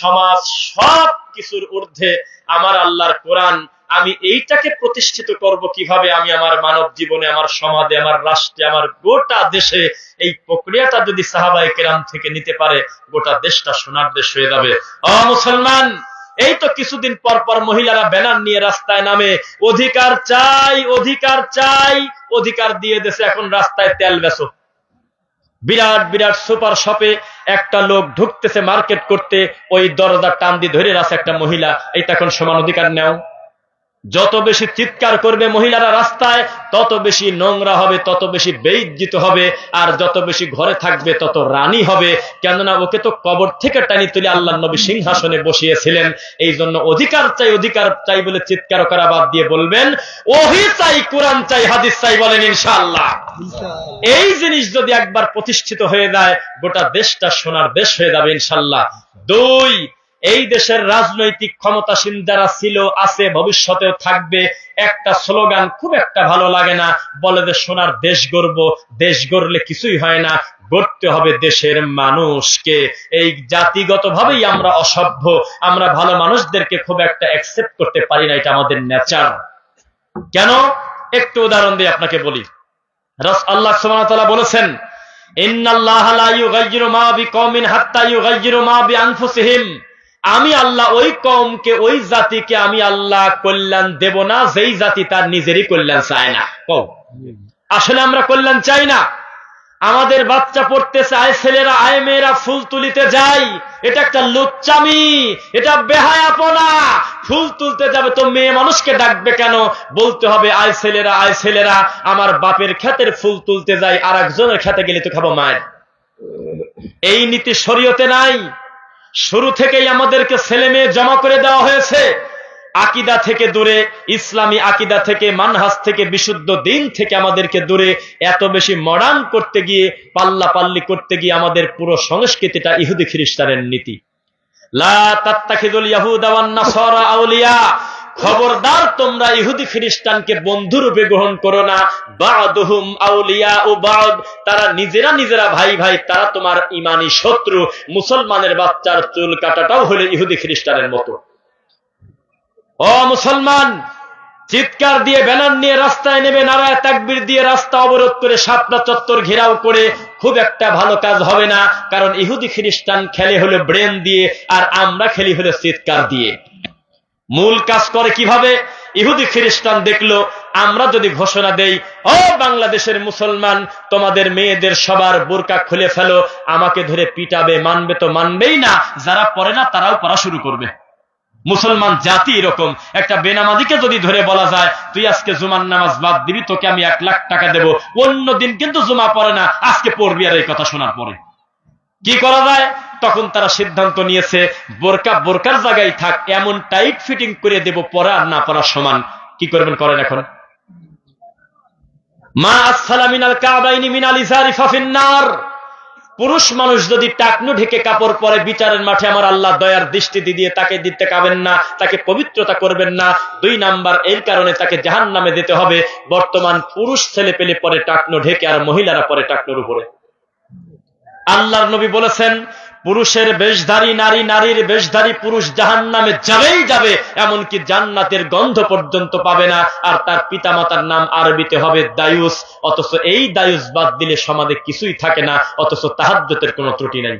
সমাজ সব কিছুর ঊর্ধ্বে আমার আল্লাহর কোরআন, আমি এইটাকে প্রতিষ্ঠিত করব কিভাবে? আমি আমার মানব জীবনে, আমার সমাজে, আমার রাষ্ট্রে, আমার গোটা দেশে এই প্রক্রিয়াটা যদি সাহাবায়ে কেরাম থেকে নিতে পারে, গোটা দেশটা সোনার দেশ হয়ে যাবে। ও মুসলমান, এই তো কিছুদিন পর পর মহিলারা ব্যানার নিয়ে রাস্তায় নামে, অধিকার চাই, অধিকার চাই, অধিকার দিয়ে দেশে এখন রাস্তায় তেল বেচো। বিরাট বিরাট সুপার শপে একটা লোক ঢুকতেছে মার্কেট করতে, ওই দরজা টান দিয়ে ধরে রাখছে একটা মহিলা, এই তখন সমান অধিকার নেও। যত বেশি চিৎকার করবে মহিলারা রাস্তায়, তত বেশি নোংরা হবে, তত বেশি বেইজ্জিত হবে, আর যত বেশি ঘরে থাকবে তত রানী হবে। কেননা ওকে তো কবর থেকে টানি তুলে আল্লাহর নবী সিংহাসনে বসিয়েছিলেন। এই জন্য অধিকার চাই, অধিকার চাই বলে চিৎকার করা বাদ দিয়ে বলবেন ওহী চাই, কোরআন চাই, হাদিস চাই, বলেন ইনশাআল্লাহ। এই জিনিস যদি একবার প্রতিষ্ঠিত হয়ে যায়, গোটা দেশটা সোনার দেশ হয়ে যাবে ইনশাআল্লাহ। দুই, এই দেশের রাজনৈতিক ক্ষমতাসীন যারা ছিল, আছে, ভবিষ্যতেও থাকবে, একটা স্লোগান খুব একটা ভালো লাগে না, বলে যে সোনার দেশ গড়ব। দেশ গড়লে কিছুই হয় না, গড়তে হবে দেশের মানুষকে। এই জাতিগতভাবেই আমরা অসভ্য, আমরা ভালো মানুষদেরকে খুব একটা অ্যাকসেপ্ট করতে পারি না, এটা আমাদের নেচার। কেন? একটু উদাহরণ দিয়ে আপনাকে বলি। আল্লাহ সুবহানাহু ওয়া তাআলা বলেছেন, ইন্নাল্লাহা লা ইউগাইয়িরু মা বিকওমিন হাত্তা ইউগাইয়িরু মা বিআনফুসিহিম। আমি আল্লাহ ওই কওমকে, ওই জাতিকে আমি আল্লাহ কল্যাণ দেব না যেই জাতি তার নিজেরই কল্যাণ চায় না। আসলে আমরা কল্যাণ চাই না। আমাদের বাচ্চা পড়তেছে, আয় ছেলেরা, আয় মেয়েরা ফুল তুলিতে যাই, এটা একটা লুচ্চামি, এটা বেহায়াপনা। ফুল তুলতে যাবে তো মেয়ে মানুষকে ডাকবে কেন? বলতে হবে আয় ছেলেরা, আয় ছেলেরা, আমার বাপের ক্ষেতের ফুল তুলতে যাই, আর একজনের ক্ষেতে গেলে তো খাবো মায়ের। এই নীতি শরীয়তে নাই। শুরু থেকেই আমাদেরকে ছেলে মেয়ে জমা করে দেওয়া হয়েছে। আকিদা থেকে দূরে, ইসলামী আকিদা থেকে, মানহাজ থেকে, বিশুদ্ধ দিন থেকে আমাদেরকে দূরে, এত বেশি মডার্ন করতে গিয়ে, পাল্লাপাল্লি করতে গিয়ে আমাদের পুরো সংস্কৃতিটা ইহুদি খ্রিস্টানের নীতি। লা তাত্তাখিযুল ইয়াহুদা ওয়ান নাসারা আউলিয়া, খবরদার তোমরা ইহুদি খ্রিস্টানকে বন্ধুরূপে গ্রহণ করো না। বা'দুহুম আউলিয়াউ বা'দ, তারা নিজেরা নিজেরা ভাই ভাই, তারা তোমার ঈমানি শত্রু। মুসলমানের বাচ্চার চুল কাটাটাও হলো ইহুদি খ্রিস্টানের মতো। ও মুসলমান, চিৎকার দিয়ে ব্যানার নিয়ে রাস্তায় নেমে নারায়ে তাকবীর দিয়ে রাস্তা অবরোধ করে শাপলা চত্বর ঘেরাও করে খুব একটা ভালো কাজ হবে না। কারণ ইহুদি খ্রিস্টান খেলে হলো ব্রেন দিয়ে, আর আমরা খেলি হলো চিৎকার দিয়ে। মূল কাজ করে কিভাবে? ইহুদি খ্রিস্টান দেখলো আমরা যদি ঘোষণা দেই, ও বাংলাদেশের মুসলমান, তোমাদের মেয়েদের সবার বোরকা খুলে ফেলো, আমাকে ধরে পিটাবে, মানবে তো মানবেই না, যারা পড়ে না তারাও পড়া শুরু করবে। মুসলমান জাতি এরকম। একটা বেনামাজিকে যদি ধরে বলা যায় তুই আজকে জুমার নামাজ বাদ দিবি, তোকে আমি 1 লাখ টাকা দেবো, অন্য দিন কিন্তু জুমা পড়ে না, আজকে পড়বি। আর এই কথা শোনার পরে কি করা যায়? তখন তারা সিদ্ধান্ত নিয়েছে বোরকা বোরকার জায়গায় থাক, এমন টাইট ফিটিং করে দেব, পড়া আর না পড়া সমান। কি করবেন করেন এখন। মা আসফালা মিনাল কাবাইনি মিনাল ইজারি ফাফিন্নার। পুরুষ মানুষ যদি টাকনু ঢেকে কাপড় পরে, বিচারের মাঠে আমার আল্লাহ দয়ার দৃষ্টিতে দিয়ে তাকে দিতে পাবেন না, তাকে পবিত্রতা করবেন না। 2 নাম্বার, এর কারণে তাকে জাহান্নামে যেতে হবে। বর্তমান পুরুষ ছেলে পেলে পরে টাকনু ঢেকে, আর মহিলারা পরে টাকনুর উপরে। আল্লাহর নবী বলেছেন, পুরুষের বেশধারী নারী, নারীর বেশধারী পুরুষ জাহান্নামে যাবেই যাবে, এমনকি জান্নাতের গন্ধ পর্যন্ত পাবে না। আর তার পিতামাতার নাম আরবিতে হবে দায়ুস। অথচ এই দায়ুস বাদ দিলে সমাজে কিছুই থাকে না, অথচ তাহাজ্জুদের কোনো ত্রুটি নাই।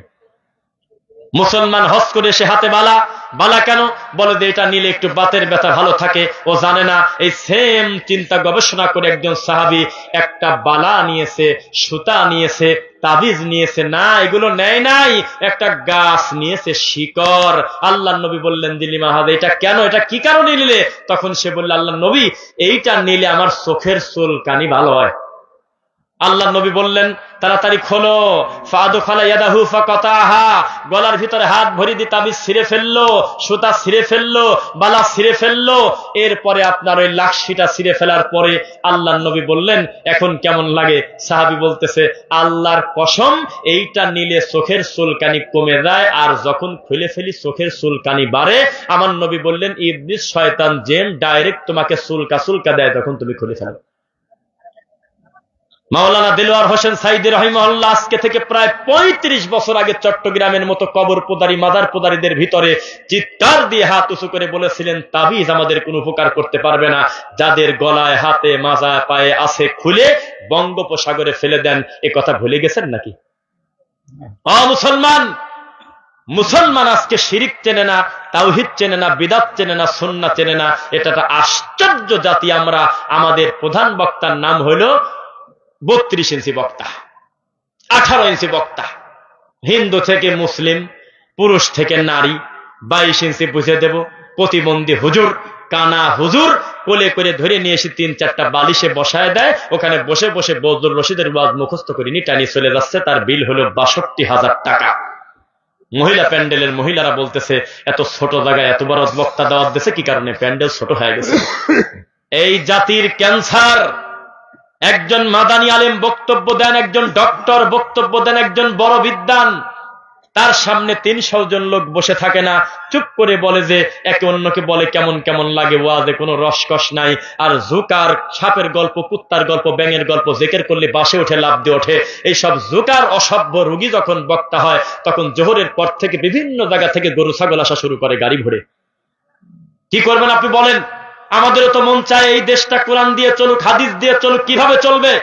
মুসলমান হজ করে এসে হাতে বালা, বালা কেন? বলে যে এটা নিলে একটু বাতের ব্যথা ভালো থাকে। ও জানে না এই সেম চিন্তা গবেষণা করে একজন সাহাবী একটা বালা নিয়েছে, সুতা নিয়েছে, তাবিজ নিয়েছে। না, এগুলো নেয় নাই, একটা গাছ নিয়েছে, শিকড়। আল্লাহর নবী বললেন, দিলি মাহাদ, এটা কেন, এটা কি কারণে নিলে? তখন সে বলল, আল্লাহর নবী, এইটা নিলে আমার চোখের চুলকানি ভালো হয়। আল্লাহ নবী বললেন, তাড়াতাড়ি খোলো। ফাদখালা ইয়াদাহু ফাকাতাহা, গলার ভিতরে হাত ভরি দিয়ে তাবিজ ছিঁড়ে ফেললো, সুতা ছিঁড়ে ফেললো, বালা ছিঁড়ে ফেললো। এরপরে আপনার ওই লাকড়িটা ছিঁড়ে ফেলার পরে আল্লাহ নবী বললেন, এখন কেমন লাগে? সাহাবী বলতেছে, আল্লাহর কসম, এইটা নিলে চোখের চুলকানি কমে যায়, আর যখন খুলে ফেলি চোখের চুলকানি বাড়ে। আমার নবী বললেন, ইবলিস শয়তান জিন ডাইরেক্ট তোমাকে চুলকা দেয়, তখন তুমি খুলে ফেলো। মাওলানা দেলোয়ার হোসেন সাইদি রহিমাহুল্লাহ আজকে থেকে প্রায় ৩৫ বছর আগে চট্টগ্রামের মতো কবর পোদারি মাজার পোদারিদের ভিতরে চিৎকার দিয়ে হাত উঁচু করে বলেছিলেন, তাবিজ আমাদের কোনো উপকার করতে পারবে না, যাদের গলায় হাতে মাজায় পায়ে আছে খুলে বঙ্গোপসাগরে ফেলে দেন। এ কথা ভুলে গেছেন নাকি? মুসলমান মুসলমান আজকে শিরিক চেনে না, তাওহীদ চেনে না, বিদআত চেনে না, সুন্নাহ চেনে না। এটা একটা আশ্চর্য জাতি আমরা। আমাদের প্রধান বক্তার নাম হলো 32 ইঞ্চি বক্তা, 18 ইঞ্চি বক্তা, হিন্দু থেকে মুসলিম, পুরুষ থেকে নারী, 22 ইঞ্চি বুঝে দেব, প্রতিবন্ধী হুজুর, কানা হুজুর, কোলে করে ধরে নিয়ে এসে 3-4টা বালিশে বসায় দেয়, ওখানে বসে বসে বজলুর রশিদের ওয়াজ মুখস্থ করে টানি চলে যাচ্ছে। তার বিল হলো 62,000 টাকা। মহিলা প্যান্ডেলের মহিলারা বলতেছে, এত ছোট জায়গায় এত বড় বক্তা দাওয়াত দিয়েছে কি কারণে? প্যান্ডেল ছোট হয়ে গেছে। এই জাতির ক্যান্সার। একজন মাদানী আলেম বক্তব্য দেন, একজন ডক্টর বক্তব্য দেন, একজন বড় বিদ্বান, তার সামনে 300 জন লোক বসে থাকে না, চুপ করে বলে যে একে অন্যকে বলে কেমন কেমন লাগে, ওয়াজে কোনো রসকস নাই। আর জুকার, সাপের গল্প, কুত্তার গল্প, ব্যাঙের গল্প জিকির করলে বাসে ওঠে, লাফ দিয়ে ওঠে। এইসব জুকার অসভ্য রোগী যখন বক্তা হয়, তখন জোহরের পর থেকে বিভিন্ন জায়গা থেকে গরু ছাগল আসা শুরু করে গাড়ি ভরে। কি করবেন আপনি বলেন? আমাদেরও তো মন চায় এই দেশটা কোরআন দিয়ে চলুক, হাদিস দিয়ে চলুক। কিভাবে চলবে?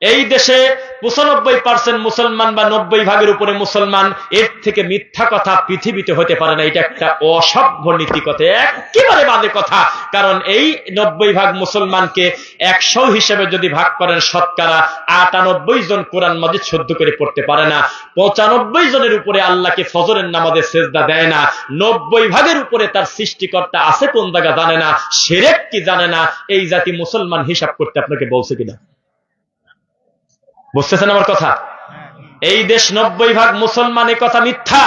এই দেশে 95% মুসলমান বা 90 ভাগের উপরে মুসলমান। এর থেকে মিথ্যা কথা পৃথিবীতে হতে পারে না। এটা একটা অসভ্য নীতি কথা, একেবারে বাজে কথা। কারণ এই 90 ভাগ মুসলমানকে 100 হিসেবে যদি ভাগ করেন, শতকরা 98 জন কোরআন মাজিদ শুদ্ধ করে পড়তে পারে না। 95 জনের উপরে আল্লাহকে ফজরের নামাজে সেজদা দেয় না। 90 ভাগের উপরে তার সৃষ্টিকর্তা আছে কোন জায়গা জানে না, শিরক কি জানে না। এই জাতি মুসলমান হিসাব করতে আপনাকে বলছে কিনা? বুঝতেছেন আমার কথা? এই দেশ 90 ভাগ মুসলমান, এ কথা মিথ্যা।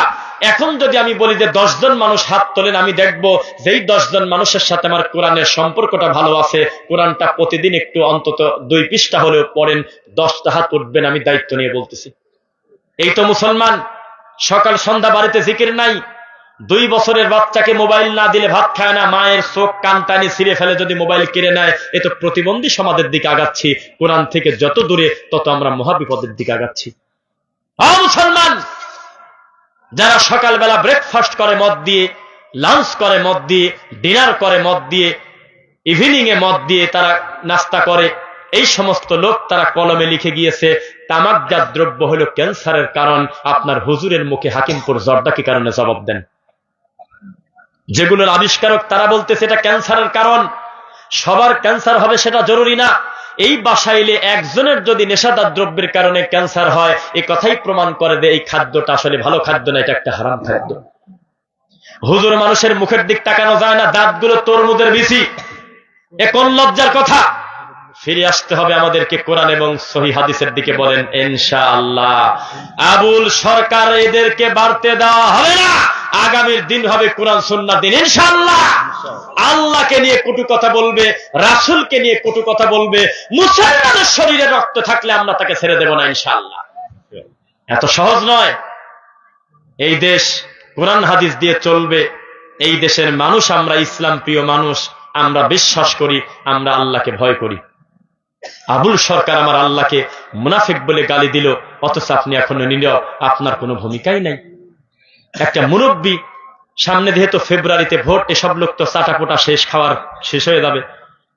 এখন যদি আমি বলি যে 10 জন মানুষ হাত তোলেন, আমি দেখব যেই 10 জন মানুষের সাথে আমার কোরআনের সম্পর্কটা ভালো আছে, কোরআনটা প্রতিদিন একটু অন্তত 2 পৃষ্ঠা হলেও পড়েন, 10টা হাত উঠবেন। আমি দায়িত্ব নিয়ে বলতেছি। এই তো মুসলমান। সকাল সন্ধ্যা বাড়িতে জিকির নাই। 2 বছরের বাচ্চাকে মোবাইল না দিলে ভাত খায় না। মায়ের চোখ কান টানি ছিঁড়ে ফেলে যদি মোবাইল কিনে নেয়। এ তো প্রতিবন্ধী সমাজের দিকে আগাচ্ছি। কোরআন থেকে যত দূরে তত আমরা মহাবিপদের দিকে আগাচ্ছি। মুসলমান, যারা সকালবেলা ব্রেকফাস্ট করে মদ দিয়ে, লাঞ্চ করে মদ দিয়ে, ডিনার করে মদ দিয়ে, ইভিনিং এ মদ দিয়ে তারা নাস্তা করে, এই সমস্ত লোক তারা কলমে লিখে গিয়েছে তামাকজাত দ্রব্য হলো ক্যান্সারের কারণ। আপনার হুজুরের মুখে হাকিমপুর জর্দা কি কারণে জবাব দেন? যেগুলোর আবিষ্কারক তারা বলতেছে এটা ক্যান্সারের কারণ। সবার ক্যান্সার হবে সেটা জরুরি না। এই বাসাইলে একজনের যদি নেশাদার দ্রব্যের কারণে ক্যান্সার হয়, এই কথাই প্রমাণ করে যে এই খাদ্যটা আসলে ভালো খাদ্য না, এটা একটা হারাম খাদ্য। হুজুর মানুষের মুখের দিক তাকানো যায় না, দাঁতগুলো তরমুজের বিচি। এ কোন লজ্জার কথা? ফিরে আসতে হবে আমাদেরকে কোরআন এবং সহিহ হাদিসের দিকে। বলেন ইনশাআল্লাহ। আবুল সরকার এদেরকে বাড়তে দেওয়া হবে না। আগামীর দিন হবে কোরআন সুন্নাহ দিন ইনশাআল্লাহ। আল্লাহকে নিয়ে কটু কথা বলবে, রাসূলকে নিয়ে কটু কথা বলবে, মুসলমানের শরীরে রক্ত থাকলে আমরা তাকে ছেড়ে দেব না ইনশাআল্লাহ। এত সহজ নয়। এই দেশ কোরআন হাদিস দিয়ে চলবে। এই দেশের মানুষ আমরা ইসলাম প্রিয় মানুষ। আমরা বিশ্বাস করি, আমরা আল্লাহকে ভয় করি। আবুল সরকার আমার আল্লাহকে মুনাফিক বলে গালি দিল, অথচ আপনি এখনো নীরব, আপনার কোনো ভূমিকাই নাই। একটা মুরব্বী, সামনে যেহেতু ফেব্রুয়ারিতে ভোট, এসব লোক তো চাটাপোটা শেষ হয়ে যাবে।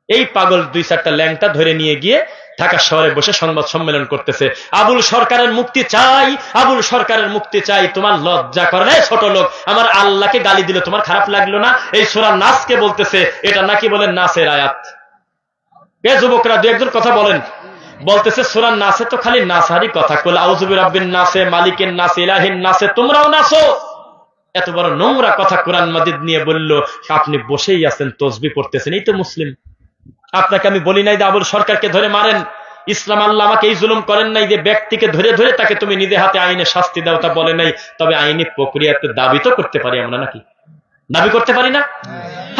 এই পাগল 2-4টা ল্যাংটা ধরে নিয়ে গিয়ে ঢাকা শহরে বসে সংবাদ সম্মেলন করতেছে, আবুল সরকারের মুক্তি চাই, আবুল সরকারের মুক্তি চাই। তোমার লজ্জা করে না? ছোট লোক, আমার আল্লাহকে গালি দিল, তোমার খারাপ লাগলো না? এই সূরা নাসকে বলতেছে, এটা নাকি বলেন নাসের আয়াত। এ যুবকরা 2-1 কথা বলেন। বলতেছে সূরা নাসে তো খালি নাসারই কথা, কুল আউযু বিরাব্বিন নাসে, মালিকিন নাসে, ইলাহিন নাসে, তোমরাও নাসো। এত বড় নোংরা কথা কোরআন মাজিদ নিয়ে বলল, আপনি বসেই আছেন তাসবিহ পড়তেছেন। এই তো মুসলিম। আপনাকে আমি বলি নাই যে আবুল সরকারকে ধরে মারেন। ইসলাম আল্লাহ আমাকে এই জুলুম করেন নাই যে ব্যক্তিকে ধরে ধরে তাকে তুমি নিজে হাতে আইনে শাস্তি দাও, তা বলে নাই। তবে আইনি প্রক্রিয়াতে দাবি তো করতে পারি আমরা, নাকি দাবি করতে পারি না?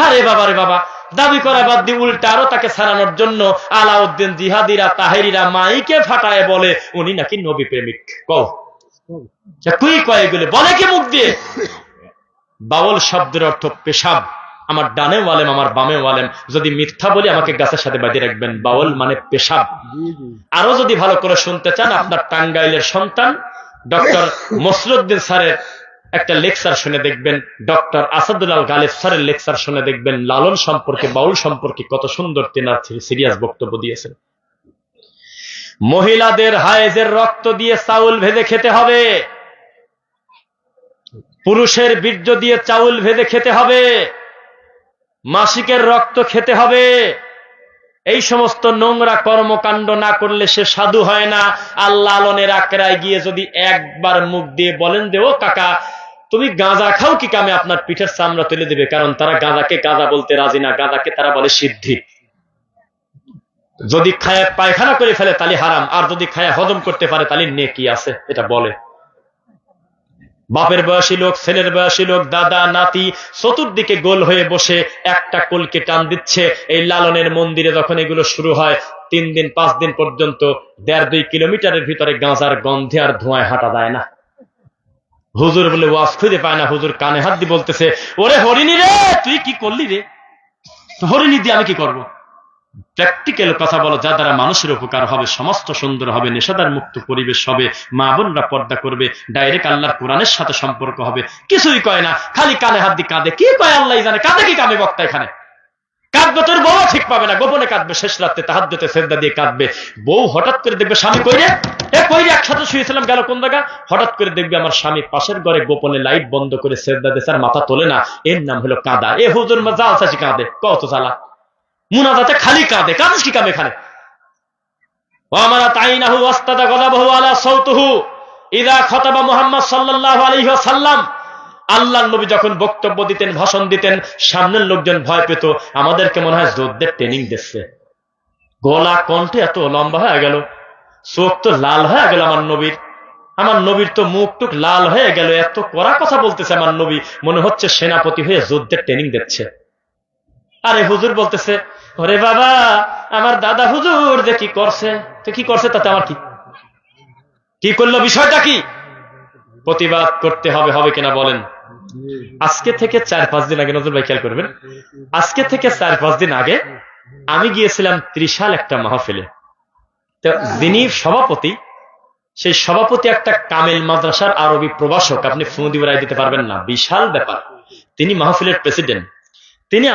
আরে বাবা রে বাবা, দাবি করা বাদ দিয়ে উল্টা আরো তাকে ছাড়ানোর জন্য আলাউদ্দিন জিহাদিরা তাহেরিরা মাইকে ফাটায় বলে উনি নাকি নবী প্রেমিক। তুই কয় এগুলো বলে কি মুখ দিয়ে? বাউল শব্দের অর্থ পেশাব। আমার ডানে ওয়ালেম, আমার বামে ওয়ালেম। যদি মিথ্যা বলি আমাকে গাছের সাথে বাঁধিয়ে রাখবেন। বাউল মানে পেশাব। আরো যদি ভালো করে শুনতে চান, আপনার টাঙ্গাইলের সন্তান ডক্টর মসরুদ্দিন স্যারের একটা লেকচার শুনে দেখবেন, ডক্টর আসাদুল্লাহ গালিব স্যারের লেকচার শুনে দেখবেন, লালন সম্পর্কে, বাউল সম্পর্কে কত সুন্দর তেনার সিরিয়াস বক্তব্য দিয়েছেন। মহিলাদের হায়েজের রক্ত দিয়ে চাউল ভেজে খেতে হবে, পুরুষের বীর্য দিয়ে চাউল ভেজে খেতে হবে, মাসিকের রক্ত খেতে হবে। এই সমস্ত নোংরা কর্মকাণ্ড না করলে সে সাধু হয় না। আল্লাহ আলনের আকড়ায় গিয়ে যদি একবার মুখ দিয়ে বলেন যে ও কাকা তুমি গাঁজা খাও কি কামে, আপনার পিঠের চামড়া তুলে দেবে। কারণ তারা গাঁজাকে গাঁজা বলতে রাজি না, গাঁজাকে তারা বলে সিদ্ধি। যদি খায় পায়খানা করে ফেলে তাহলে হারাম, আর যদি খায় হজম করতে পারে তাহলে নেকি আছে, এটা বলে। বাপের বয়সী লোক, ছেলের বয়সী লোক, দাদা নাতি চতুর্দিকে গোল হয়ে বসে একটা কোলকে টান দিচ্ছে। এই লালনের মন্দিরে যখন এগুলো শুরু হয় 3 দিন 5 দিন পর্যন্ত 1.5-2 কিলোমিটারের ভিতরে গাঁজার গন্ধে আর ধোঁয়ায় হাঁটা যায় না। হুজুর বলে ওয়াজ খুঁজে পায় না, হুজুর কানে হাত দিয়ে বলতেছে ওরে হরিণী রে তুই কি করলি রে, হরিণী দিয়ে আমি কি করবো। প্র্যাকটিক্যাল কথা বলো, যা দ্বারা মানুষের উপকার হবে, সমস্ত সুন্দর হবে, নেশাদার মুক্ত পরিবেশ হবে, মা বোনরা পর্দা করবে, ডাইরেক্ট আল্লাহর কোরআনের সাথে সম্পর্ক হবে। কিছুই কয় না, খালি কানে হাত দিয়ে কাঁদে। কি কয় আল্লাহ জানে, কাঁদে কি কামে বক্তা এখানে। কাঁদবে তোর বউ ঠিক পাবে না, গোপনে কাঁদবে, শেষ রাত্রে তাহাজ্জুদে সিজদা দিয়ে কাঁদবে। বউ হঠাৎ করে দেখবে স্বামী কইরে একসাথে শুয়েছিলাম গেল কোন জায়গা, হঠাৎ করে দেখবে আমার স্বামী পাশের ঘরে গোপনে লাইট বন্ধ করে সিজদা দিয়েছে আর মাথা তোলে না। এর নাম হলো কাঁদা। এ হুজুর জাল চাষি কাঁদে, কত জ্বালা। মুনাজাতে খালি কাঁদে, কাঁদিস কি কাম এখানে। ওয়ামারা তাইনাহু ওয়াস্তাদা গদাবহু আলা সাউতুহু ইযা খাতাবা মুহাম্মদ সাল্লাল্লাহু আলাইহি ওয়াসাল্লাম। আল্লাহর নবী যখন বক্তব্য দিতেন, ভাষণ দিতেন, সামনের লোকজন ভয় পেত। আমাদেরকে মনে হয় যোদ্ধের ট্রেনিং দিচ্ছে। গলা কণ্ঠে এত লম্বা হয়ে গেল, চোখ তো লাল হয়ে গেল আমার নবীর তো মুখ টুক লাল হয়ে গেল। এত কড়া কথা বলতেছে আমার নবী, মনে হচ্ছে সেনাপতি হয়ে যুদ্ধের ট্রেনিং দিচ্ছে। আরে হুজুর বলতেছে ওরে বাবা আমার দাদা হুজুর যে কি করছে, তো কি করছে তাতে আমার কি করলো, বিষয়টা কি। প্রতিবাদ করতে হবে, হবে কিনা বলেন। আজকে থেকে 4-5 দিন আগে, নজর ভাই খেয়াল করবেন, আজকে থেকে 4-5 দিন আগে আমি গিয়েছিলাম ত্রিশাল একটা মাহফিলে। তো যিনি সভাপতি, সেই সভাপতি একটা কামেল মাদ্রাসার আরবি প্রভাষক, আপনি ফোন দিয়ে রায় দিতে পারবেন না, বিশাল ব্যাপার। তিনি মাহফিলের প্রেসিডেন্ট। তিনি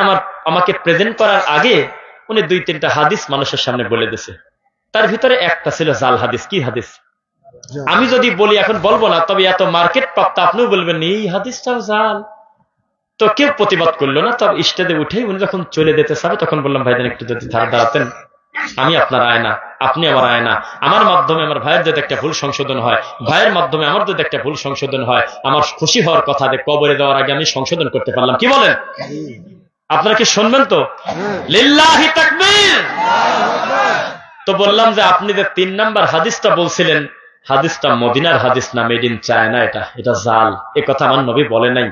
আমাকে প্রেজেন্ট করার আগে উনি 2-3টা হাদিস মানুষের সামনে বলে দিয়েছে। তার ভিতরে একটা ছিল জাল হাদিস। কি হাদিস আমি যদি বলি এখন বলবো না, তবে এত মার্কেট প্রাপ্ত আপনিও বলবেন এই হাদিসটাও জাল। তো কেউ প্রতিবাদ করলো না। তবে স্টেজে উঠে উনি যখন চলে যেতে চাবে তখন বললাম ভাইজান একটু যদি ধার দাঁড়াতেন, আমি আপনার আয়না, আপনি আমার আয়না। আমার মাধ্যমে আমার ভাইয়ের যদি একটা ভুল সংশোধন হয়, ভাইয়ের মাধ্যমে আমার যদি একটা ভুল সংশোধন হয়, আমার খুশি হওয়ার কথা যে কবরে দেওয়ার আগে আমি সংশোধন করতে পারলাম। কি বলেন, আপনারা কি শুনবেন তো? লিল্লাহি তাকবীর। তো বললাম যে আপনি যে 3 নাম্বার হাদিসটা বলছিলেন, হাদিসটা মদিনার হাদিস না, মেড ইন চায়না, এটা জাল। এ কথা আমার নবী বলে নাই।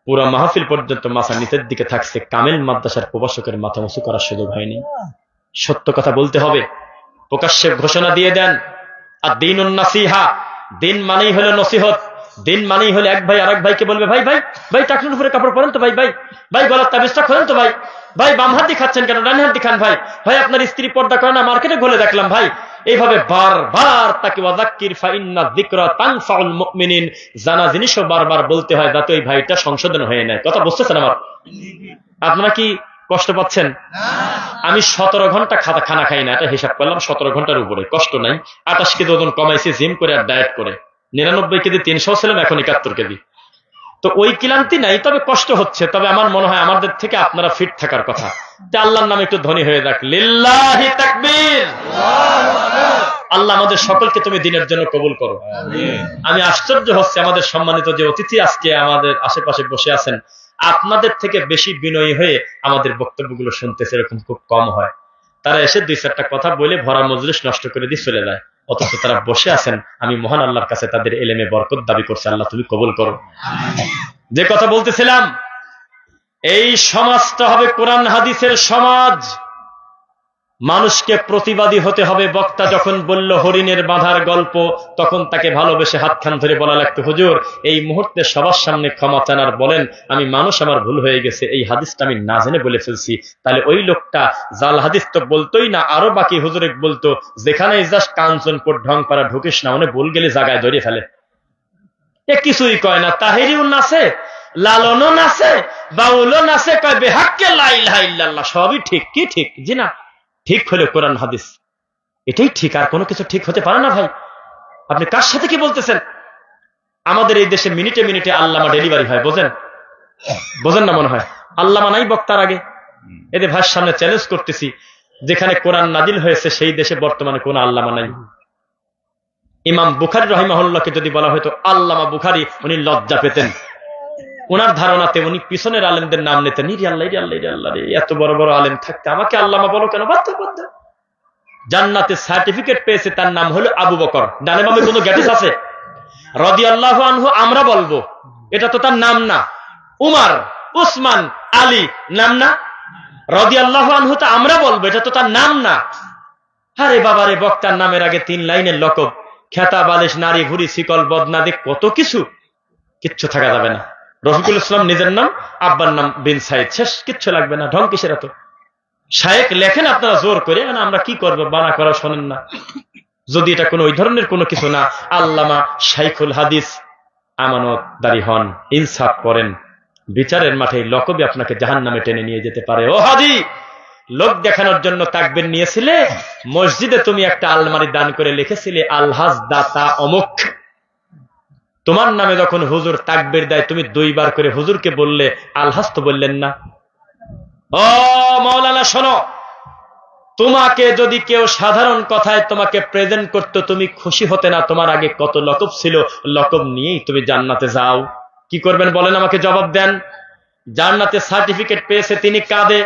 পুরো মাহফিল পর্যন্ত মাথা নিচের দিকে থাকছে। কামেল মাদ্রাসার প্রভাষকের মাথা উঁচু করার সুযোগ হয়নি। সত্য কথা বলতে হবে। প্রকাশ্যে ঘোষণা দিয়ে দেন, আর দিনুন নাসিহা, দিন মানেই হলো নসিহত, দিন মানেই হলো এক ভাই আরেক ভাইকে বলবে ভাই ভাই ভাই টাকনুর উপরে কাপড় পরেন তো, ভাই ভাই ভাই গলার তাবিজটা খোলেন তো, ভাই ভাই বাম হাত দিয়ে খাচ্ছেন কেন, ডান হাত দিয়ে খান, ভাই ভাই আপনার স্ত্রী পর্দা করে না, মার্কেটে ঘুরে দেখলাম, ভাই। এইভাবে বারবার তাকে ওয়াযাক্কির ফাইন্না যিকরা তানফাউল মুমিনিন, জানা জিনিসও বারবার বলতে হয় যাতে ওই ভাইটা সংশোধন হয়ে নেয়। কথা বুঝতেছেন আমার? আপনারা কি কষ্ট পাচ্ছেন? আমি 17 ঘন্টা খানা খাই না, এটা হিসাব করলাম 17 ঘন্টার উপরে। কষ্ট নাই। 28 কেজি ওজন কমাইছি জিম করে আর ডায়েট করে। 99 কেজি 300 ছিলাম, এখন 71 কেজি। তো ওই ক্লান্তি নাই, তবে কষ্ট হচ্ছে। তবে আমার মনে হয় আমাদের থেকে আপনারা ফিট থাকার কথা। আল্লাহর নামে একটু ধনী হয়ে যাক। লিল্লাহি তাকবীর। আল্লাহ আমাদের সকলকে তুমি দিনের জন্য কবুল করো। আমি আশ্চর্য হচ্ছে, আমাদের সম্মানিত যে অতিথি আজকে আমাদের আশেপাশে বসে আছেন, আপনাদের থেকে বেশি বিনয়ী হয়ে আমাদের বক্তব্যগুলো শুনতেছে এরকম খুব কম হয়। তারা এসে 2-4টা কথা বলে ভরা মজলিস নষ্ট করে দিয়ে চলে যায়, অথচ তারা বসে আছেন। আমি মহান আল্লাহর কাছে তাদের এলেমে বরকত দাবি করছি। আল্লাহ তুমি কবুল করো। যে কথা বলতেছিলাম, এই সমাজটা হবে কোরআন হাদিসের সমাজ। মানুষকে প্রতিবাদী হতে হবে। বক্তা যখন বলল হরিণের বাঁধার গল্প, তখন তাকে ভালোবেসে হাতখান ধরে বলা লাগতো, হুজুর এই মুহূর্তে সবার সামনে ক্ষমা চান আর বলেন আমি মানুষ, আমার ভুল হয়ে গেছে, এই হাদিসটা আমি না জেনে বলে ফেলছি। তাহলে ওই লোকটা জাল হাদিস তো বলতোই না, আরো বাকি হুজুরে বলতো যেখানে জাস্ট কাঞ্চনপুর ঢংপাড়া ঢুকিস না, মানে ভুল গেলে জায়গায় ধরে ফেলে। এ কিছুই কয় না, তাহেরিও নাচে, লালনও নাচে, বাউলও নাচে, কয় বেহাক্কে লা ইলাহা ইল্লাল্লাহ, সবই ঠিক। কি ঠিক? জি না, ঠিক হলো কোরআন হাদিস, এটাই ঠিক, আর কোনো কিছু ঠিক হতে পারে না। ভাই আপনি কার সাথে কি বলতেছেন? আমাদের এই দেশে মিনিটে মিনিটে আল্লামা ডেলিভারি হয়, বোঝেন? বোঝেন না মনে হয়? আল্লামা নাই বক্তার আগে। এদের ভাইয়ের সামনে চ্যালেঞ্জ করতেছি, যেখানে কোরআন নাজিল হয়েছে সেই দেশে বর্তমানে কোন আল্লামা নাই। ইমাম বুখারী রাহিমাহুল্লাহকে যদি বলা হয়তো আল্লামা বুখারী, উনি লজ্জা পেতেন। ওনার ধারণাতে উনি পিছনের আলেমদের নাম নিতেন, ইরে আল্লাহ ইরে আল্লাহ ইরে আল্লাহ রে, এত বড় বড় আলেম থাকতে আমাকে আল্লামা বলো কেন? বাধ্য বাধ্য। জান্নাতে সার্টিফিকেট পেয়েছে, তার নাম হলো আবু বকর। ডানে বামে কোনো গ্যাটিস আছে? রাদিয়াল্লাহু আনহু আমরা বলবো, এটা তো তার নাম না। উমার, উসমান, আলী নাম না? রাদিয়াল্লাহু আনহু তো আমরা বলবো, এটা তো তার নাম না। আরে বাবারে, বক্তার নামের আগে 3 লাইনের লকব, খেতা, বালিশ, নারী, ঘুড়ি, শিকল, বদনাদি, কত কিছু, কিচ্ছু থাকা যাবে না। রফিকুল ইসলাম নিজের নাম, আব্বার নাম বিন সাইদ, শেষ, কিচ্ছু লাগবে না। ঢং কিসের এত? শায়েখ লেখেন আপনারা জোর করে, আমরা কি করবো, বানা করা শোনেন না। যদি এটা কোনো ওই ধরনের কোনো কিছু না, আল্লামা শাইখুল হাদিস আমানতদারি হন, ইনসাফ করেন, বিচারের মাঠে লকবে আপনাকে জাহান্নামে টেনে নিয়ে যেতে পারে। ও হাজি, লোক দেখানোর জন্য তাকবীর নিয়েছিলে, মসজিদে তুমি একটা আলমারি দান করে লিখেছিলে আলহাজ দাতা অমুক। তোমার নামে যখন হুজুর তাকবীর দেয়, তুমি 2 বার করে হুজুরকে বললে, আলহাজ তো বললেন না। ও মাওলানা শোনো, তোমাকে যদি কেউ সাধারণ কথায় তোমাকে প্রেজেন্ট করতো, তুমি খুশি হতে না? তোমার আগে কত লকব ছিল, লকব নিয়েই তুমি জান্নাতে যাও। কি করবেন বলেন, আমাকে জবাব দেন। জান্নাতে সার্টিফিকেট পেয়েছে, তিনি কাঁদে,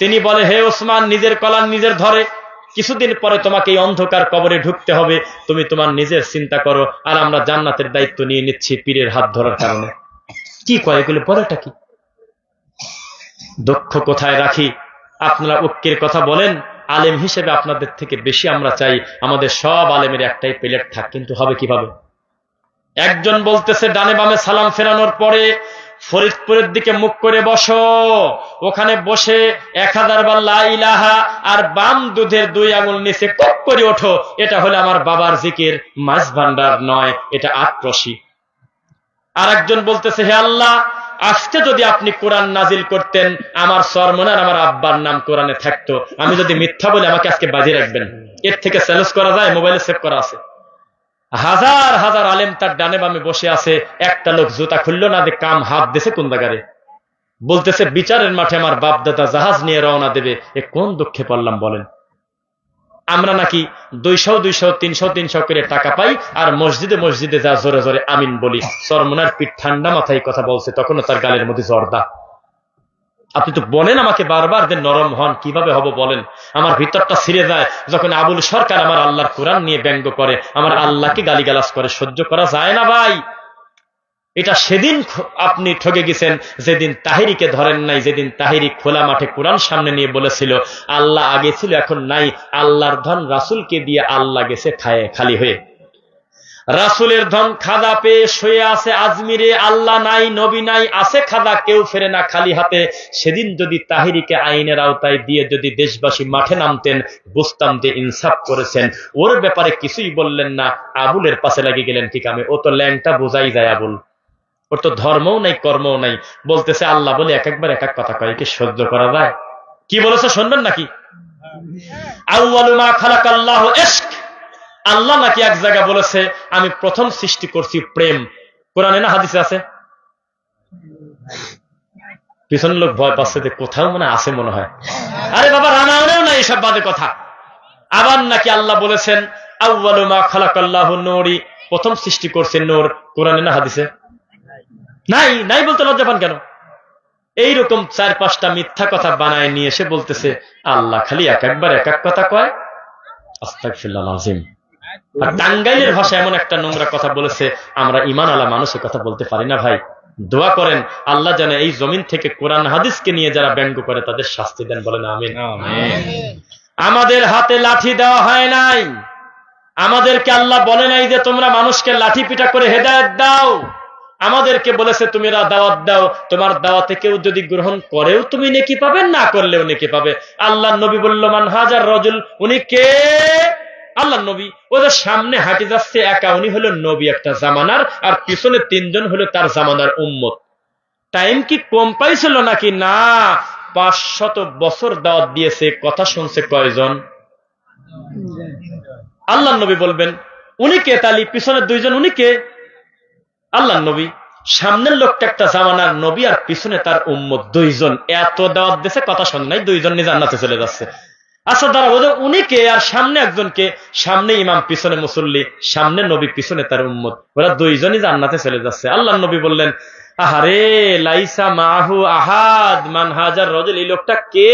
তিনি বলে হে ওসমান, নিজের কলার নিজের ধরে, কিছুদিন পরে তোমাকে এই অন্ধকার কবরে ঢুকতে হবে, তুমি তোমার নিজের চিন্তা করো, আর আমরা জান্নাতের দায়িত্ব নিয়ে নিচ্ছি পীরের হাত ধরার কারণে। কি করে এগুলো, বলেটা কি? দক্ষ কোথায় রাখি? আপনারা ঐক্যের কথা বলেন, আলেম হিসেবে আপনাদের থেকে বেশি আমরা চাই আমাদের সব আলেমের একটাই প্লেট থাক, কিন্তু হবে কিভাবে? একজন বলতেছে ডানে বামে সালাম ফেরানোর পরে ফরিদপুরের দিকে মুখ করে বসো, ওখানে বসে 1000 বার লা ইলাহা আর বাম দুধের 2 আঙুল নিচে কক করে ওঠো, এটা হলো আমার বাবার জিকির, মাছ ভান্ডার নয়, এটা আত্মসী। আর একজন বলতেছে হে আল্লাহ, আজকে যদি আপনি কোরআন নাজিল করতেন, আমার সরমনার আমার আব্বার নাম কোরআনে থাকতো, আমি যদি মিথ্যা বলে আমাকে আজকে বাজিয়ে রাখবেন। এর থেকে চ্যালেঞ্জ করা যায়? মোবাইলে সেভ করা আছে। হাজার হাজার আলেম তার ডানে বামে বসে আছে, একটা লোক জুতা খুললো না, যে কাম হাত দিছে কোন জায়গায়, বলতেছে বিচারের মাঠে আমার বাপ দাদা জাহাজ নিয়ে রওনা দেবে। এ কোন দুঃখে পড়লাম বলেন? আমরা নাকি 200 200 300 300 করে টাকা পাই, আর মসজিদে মসজিদে যা জোরে জোরে আমিন বলি। সরমনার পিঠ ঠান্ডা মাথায় কথা বলছে, তখনও তার গালের মধ্যে জর্দা। আপনি তো বলেন আমাকে বারবার যে নরম হন, কিভাবে হব বলেন? আমার ভিতরটা ছিঁড়ে যায় যখন আবুল সরকার আমার আল্লাহর কোরআন নিয়ে ব্যঙ্গ করে, আমার আল্লাহকে গালিগালাজ করে, সহ্য করা যায় না ভাই। এটা সেদিন আপনি ঠকে গেছেন যেদিন তাহেরিকে ধরেন নাই, যেদিন তাহেরি খোলা মাঠে কোরআন সামনে নিয়ে বলেছিল আল্লাহ আগে ছিল এখন নাই, আল্লাহর ধন রাসূলকে দিয়ে আল্লাহ গেছে খায়ে খালি হয়ে। রাসূলের ধন খাদা পেয়ে শুয়ে আছে আজমিরে, আল্লাহ নাই, নবী নাই, আছে খাদা, কেউ ফেরে না খালি হাতে। সেদিন যদি তাহেরিকে আইনের আওতায় দিয়ে যদি দেশবাসী মাঠে নামতেন, বুঝতাম যে ইনসাফ করেছেন। ওর ব্যাপারে কিছুই বললেন না, আবুলের পাশে লাগিয়ে গেলেন ঠিক আমি। ও তো ল্যাংটা বোঝাই যায় আবুল, ওর তো ধর্মও নাই কর্মও নাই, বলতেছে আল্লাহ বলে এক একবার এক এক কথা কয়, কি সহ্য করা যায়? কি বলেছে শুনবেন নাকি? আউয়ালু মা খালাকাল্লাহু ইশক, আল্লাহ নাকি এক জায়গায় বলেছে আমি প্রথম সৃষ্টি করছি প্রেম। কোরআনে না হাদিসে আছে? পিছন লোক ভয় পাচ্ছে যে কোথাও মনে আছে মনে হয়। আরে বাবা, রামায়ণেও না এসব বাজে কথা। আবার নাকি আল্লাহ বলেছেন আউয়ালু মা খালাকাল্লাহু নূরি, প্রথম সৃষ্টি করছে নূর। কোরআনে না হাদিসে? নাই। নাই বলতে লজ্জা পান কেন? এইরকম 4-5টা মিথ্যা কথা বানায় নিয়ে এসে বলতেছে আল্লাহ খালি এক একবার এক এক কথা কয়। আস্তাগফিরুল্লাহ আযীম। আর টাঙ্গাইলের ভাষা এমন একটা নোংরা কথা বলেছে, আমরা ঈমান আলা মানুষের কথা বলতে পারি না ভাই। দোয়া করেন আল্লাহ যেন এই জমিন থেকে কোরআন হাদিসকে নিয়ে যারা ব্যঙ্গ করে তাদের শাস্তি দেন, বলেন আমিন। আমাদের হাতে লাঠি দেওয়া হয় নাই, আমাদেরকে আল্লাহ বলে নাই যে তোমরা মানুষকে লাঠি পিটা করে হেদায়েত দাও। আমাদেরকে বলেছে তুমি দাওয়াত দাও, তোমার দাওয়াতে কেউ যদি গ্রহণ করেও তুমি নেকি পাবে, না করলেও নেকি পাবে। আল্লাহ নবী বলল মান হাজার রজুল, উনি কে? আল্লাহ নবী। ওদের সামনে হাঁটে যাচ্ছে একা, উনি হলো নবী একটা জামানার, আর পিছনে 3 জন হলো তার জামানার উম্মত। টাইম কি কম পাইছিল নাকি? না, 500 বছর দাওয়াত দিয়েছে, কথা শুনছে কয়জন? আল্লাহ নবী বলবেন উনি কে? তালি পিছনের 2 জন উনি কে? আল্লাহ নবী। সামনের লোকটা একটা জামানার নবী, আর পিছনে তার উম্মত 2 জন। এত দাওয়াত দিয়েছে, কথা শোনে নাই, 2 জন নিয়ে জান্নাতে চলে যাচ্ছে। আচ্ছা দাঁড়া, ওদের উনি কে আর সামনে একজনকে? সামনে ইমাম, পিছনে মুসল্লি, সামনে নবী, পিছনে তার উম্মত, ওরা 2 জনই জান্নাতে চলে যাচ্ছে। আল্লাহ নবী বললেন আহারে লাইসা মাহু আহাদ মান হাজার রজুল, এই লোকটা কে?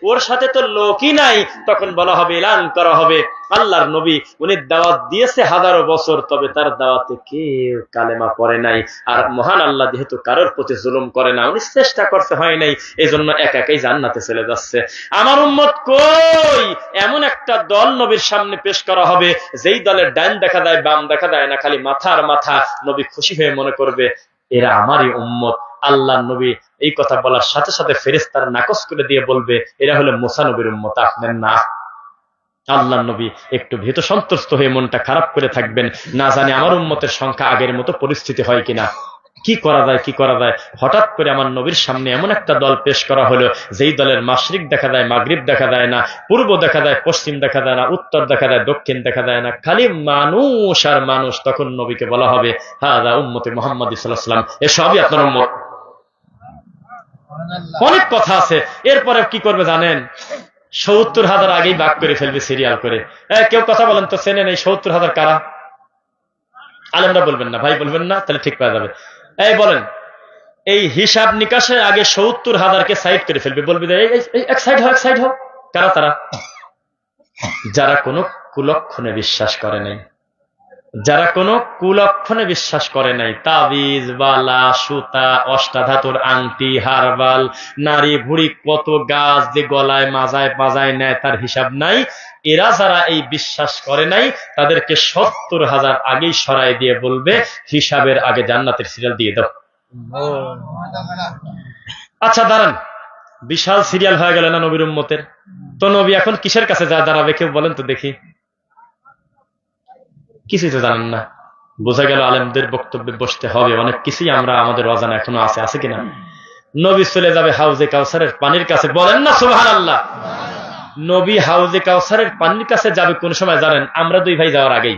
ওর সাথে তো লোকই নাই। তখন বলা হবে, এলান করা হবে, আল্লাহর নবী উনি দাওয়াত দিয়েছে হাজারো বছর, তবে তার দাওয়াতে কেউ কালেমা পড়ে নাই। আর মহান আল্লাহ যেহেতু কারোর প্রতি জুলুম করে না, উনি চেষ্টা করতে হয় নাই, এই জন্য একাই জান্নাতে চলে যাচ্ছে। আমার উম্মত কই? এমন একটা দল নবীর সামনে পেশ করা হবে, যেই দলের ডান দেখা দেয় বাম দেখা দেয় না, খালি মাথার মাথা। নবী খুশি হয়ে মনে করবে এরা আমারই উম্মত। আল্লাহ নবী এই কথা বলার সাথে সাথে ফেরেশতারা নাকচ করে দিয়ে বলবে এরা হলো মুসা নবীর উম্মত, আপনার না। আল্লাহ নবী একটু ভীত সন্ত্রস্ত হয়ে মনটা খারাপ করে থাকবেন, না জানে আমার উম্মতের সংখ্যা আগের মতো পরিস্থিতি হয় কিনা। কি করা যায়, কি করা যায়? হঠাৎ করে আমার নবীর সামনে এমন একটা দল পেশ করা হলো, যেই দলের মাশরিক দেখা যায়, মাগরিব দেখা যায় না, পূর্ব দেখা যায়, পশ্চিম দেখা যায় না, উত্তর দেখা যায়, দক্ষিণ দেখা যায় না, খালি মানুষ আর মানুষ। তখন নবীকে বলা হবে হাযা উম্মতে মুহাম্মদ সাল্লাল্লাহু আলাইহি ওয়াসাল্লাম, এসবই আপনার উম্মত। অনেক কথা আছে। এরপরে কি করবে জানেন? 70,000 আগেই ভাগ করে ফেলবে সিরিয়াল করে। কেউ কথা বলেন তো, চেনেন এই 70,000 কারা? আলেমরা বলবেন না, ভাই বলবেন না, তাহলে ঠিক পাওয়া যাবে। এই বলেন, এই হিসাব নিকাশের আগে 70,000কে সাইড করে ফেলবে, বলবে এক সাইড হোক, এক সাইড হোক। কারা তারা? যারা কোনো কুলক্ষণে বিশ্বাস করে নাই, যারা কোনো কুলক্ষণে বিশ্বাস করে নাই, তাবিজ, বালা, সুতা, অষ্টাধাতুর আংটি, হারবাল, নারী ভুড়ি, কত গাছ যে গলায় মাজায় পাজায় নেয় তার হিসাব নাই। এরা যারা এই বিশ্বাস করে নাই, তাদেরকে 70,000 আগেই সরাই দিয়ে বলবে হিসাবের আগে জান্নাতের সিরিয়াল দিয়ে দাও। আচ্ছা দাঁড়ান, বিশাল সিরিয়াল হয়ে গেল না নবীর উম্মতের? তো নবী এখন কিসের কাছে যা দাঁড়াবে কেউ বলেন তো দেখি? কিছুই তো জানেন না। বোঝা গেল আলেমদের বক্তব্যে বসতে হবে, অনেক কিছুই আমরা আমাদের অজানা এখনো আছে কিনা। নবী চলে যাবে হাউজে কাউসারের পানির কাছে, বলেন না সুবহানাল্লাহ। নবী হাউজে কাউসারের পানির কাছে যাবে কোন সময় জানেন? আমরা 2 ভাই যাওয়ার আগেই,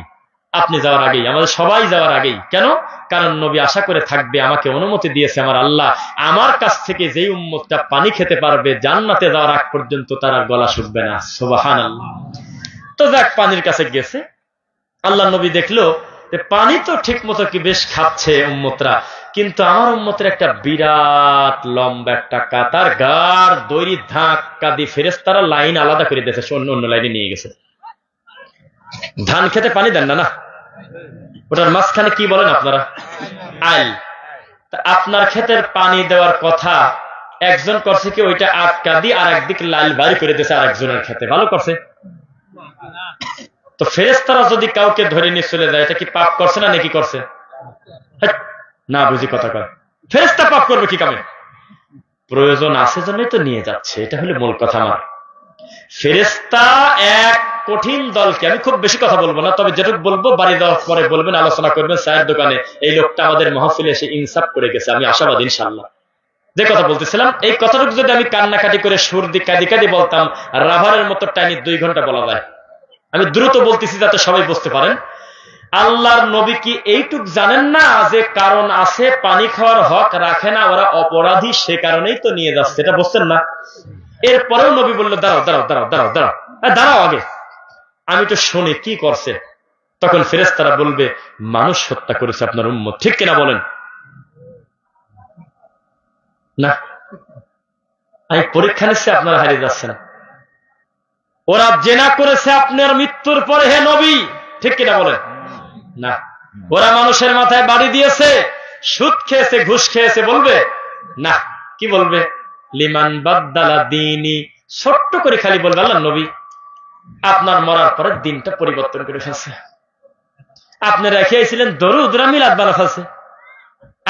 আপনি যাওয়ার আগেই, আমাদের সবাই যাওয়ার আগেই। কেন? কারণ নবী আশা করে থাকবে আমাকে অনুমতি দিয়েছে আমার আল্লাহ, আমার কাছ থেকে যেই উম্মতটা পানি খেতে পারবে জান্নাতে যাওয়ার আগ পর্যন্ত তার আর গলা শুকবে না। সুবহানাল্লাহ। তো যাক, পানির কাছে গেছে। আল্লাহ নবী দেখলো যে পানি তো ঠিক মতো কি বেশ খাচ্ছে উম্মতরা, কিন্তু আমার উম্মতের একটা বিরাট লম্বা একটা কাতার, গার দড়ি ধাক্কা দিয়ে ফেরেশতারা লাইন আলাদা করে দিয়েছে, অন্য লাইনে নিয়ে গেছে। ধান খেতে পানি দেন না, না, ওটার মাঝখানে কি বলেন আপনারা? আইল। আপনার ক্ষেতের পানি দেওয়ার কথা একজন করছে কি, ওইটা আটকা দিয়ে আর একদিকে লাইল বাড়ি করে দিয়েছে আরেকজনের ক্ষেতে। ভালো করছে। তো ফেরেশতারা যদি কাউকে ধরে নিয়ে চলে যায়, এটা কি পাপ করছে না নাকি করছে? না বুঝি কথা কয়। ফেরেশতা পাপ করবে কি কামে? প্রয়োজন আছে জন্যই তো নিয়ে যাচ্ছে, এটা হলো মূল কথা। আমার ফেরেশতা এক কঠিন দলকে, আমি খুব বেশি কথা বলবো না, তবে যেটুকু বলবো বাড়ি যাওয়ার পরে বলবেন, আলোচনা করবেন চায়ের দোকানে, এই লোকটা আমাদের মাহফিলে এসে ইনসাফ করে গেছে। আমি আশাবাদী ইনশাআল্লাহ। যে কথা বলতেছিলাম, এই কথাটুকু যদি আমি কান্নাকাটি করে সুর দি কাঁদি কাঁদি বলতাম, রাভারের মতো টাইনি 2 ঘন্টা বলা যায়। আমি দ্রুত বলতেছি যাতে সবাই বুঝতে পারেন। আল্লাহর নবী কি এইটুক জানেন না যে কারণ আছে, পানি খাওয়ার হক রাখে না, ওরা অপরাধী, সে কারণেই তো নিয়ে যাচ্ছে, এটা বুঝছেন না? এরপরেও নবী বলল দাঁড়াও দাঁড়াও দাঁড়াও দাঁড়াও দাঁড়াও, দাঁড়াও আগে, আমি তো শুনি কি করছে। তখন ফেরেশতারা বলবে মানুষ হত্যা করেছে আপনার উম্মত, ঠিক কিনা বলেন? না, আমি পরীক্ষা নিচ্ছি, আপনারা হারিয়ে যাচ্ছেন। ওরা জেনা করেছে আপনার মৃত্যুর পরে, হে নবী, ঠিক কিনা বলেন? না। ওরা মানুষের মাথায় বাড়ি দিয়েছে, সুদ খেয়েছে, ঘুষ খেয়েছে, বলবে না। কি বলবে? লিমান বাদ্দালা দীনি, ছোট্ট করে খালি বলবে আল্লাহ নবী আপনার মরার পরে দিনটা পরিবর্তন করে ফেলছে। আপনি রেখেছিলেন দরুদ মিলাদ বানা ফেলছে।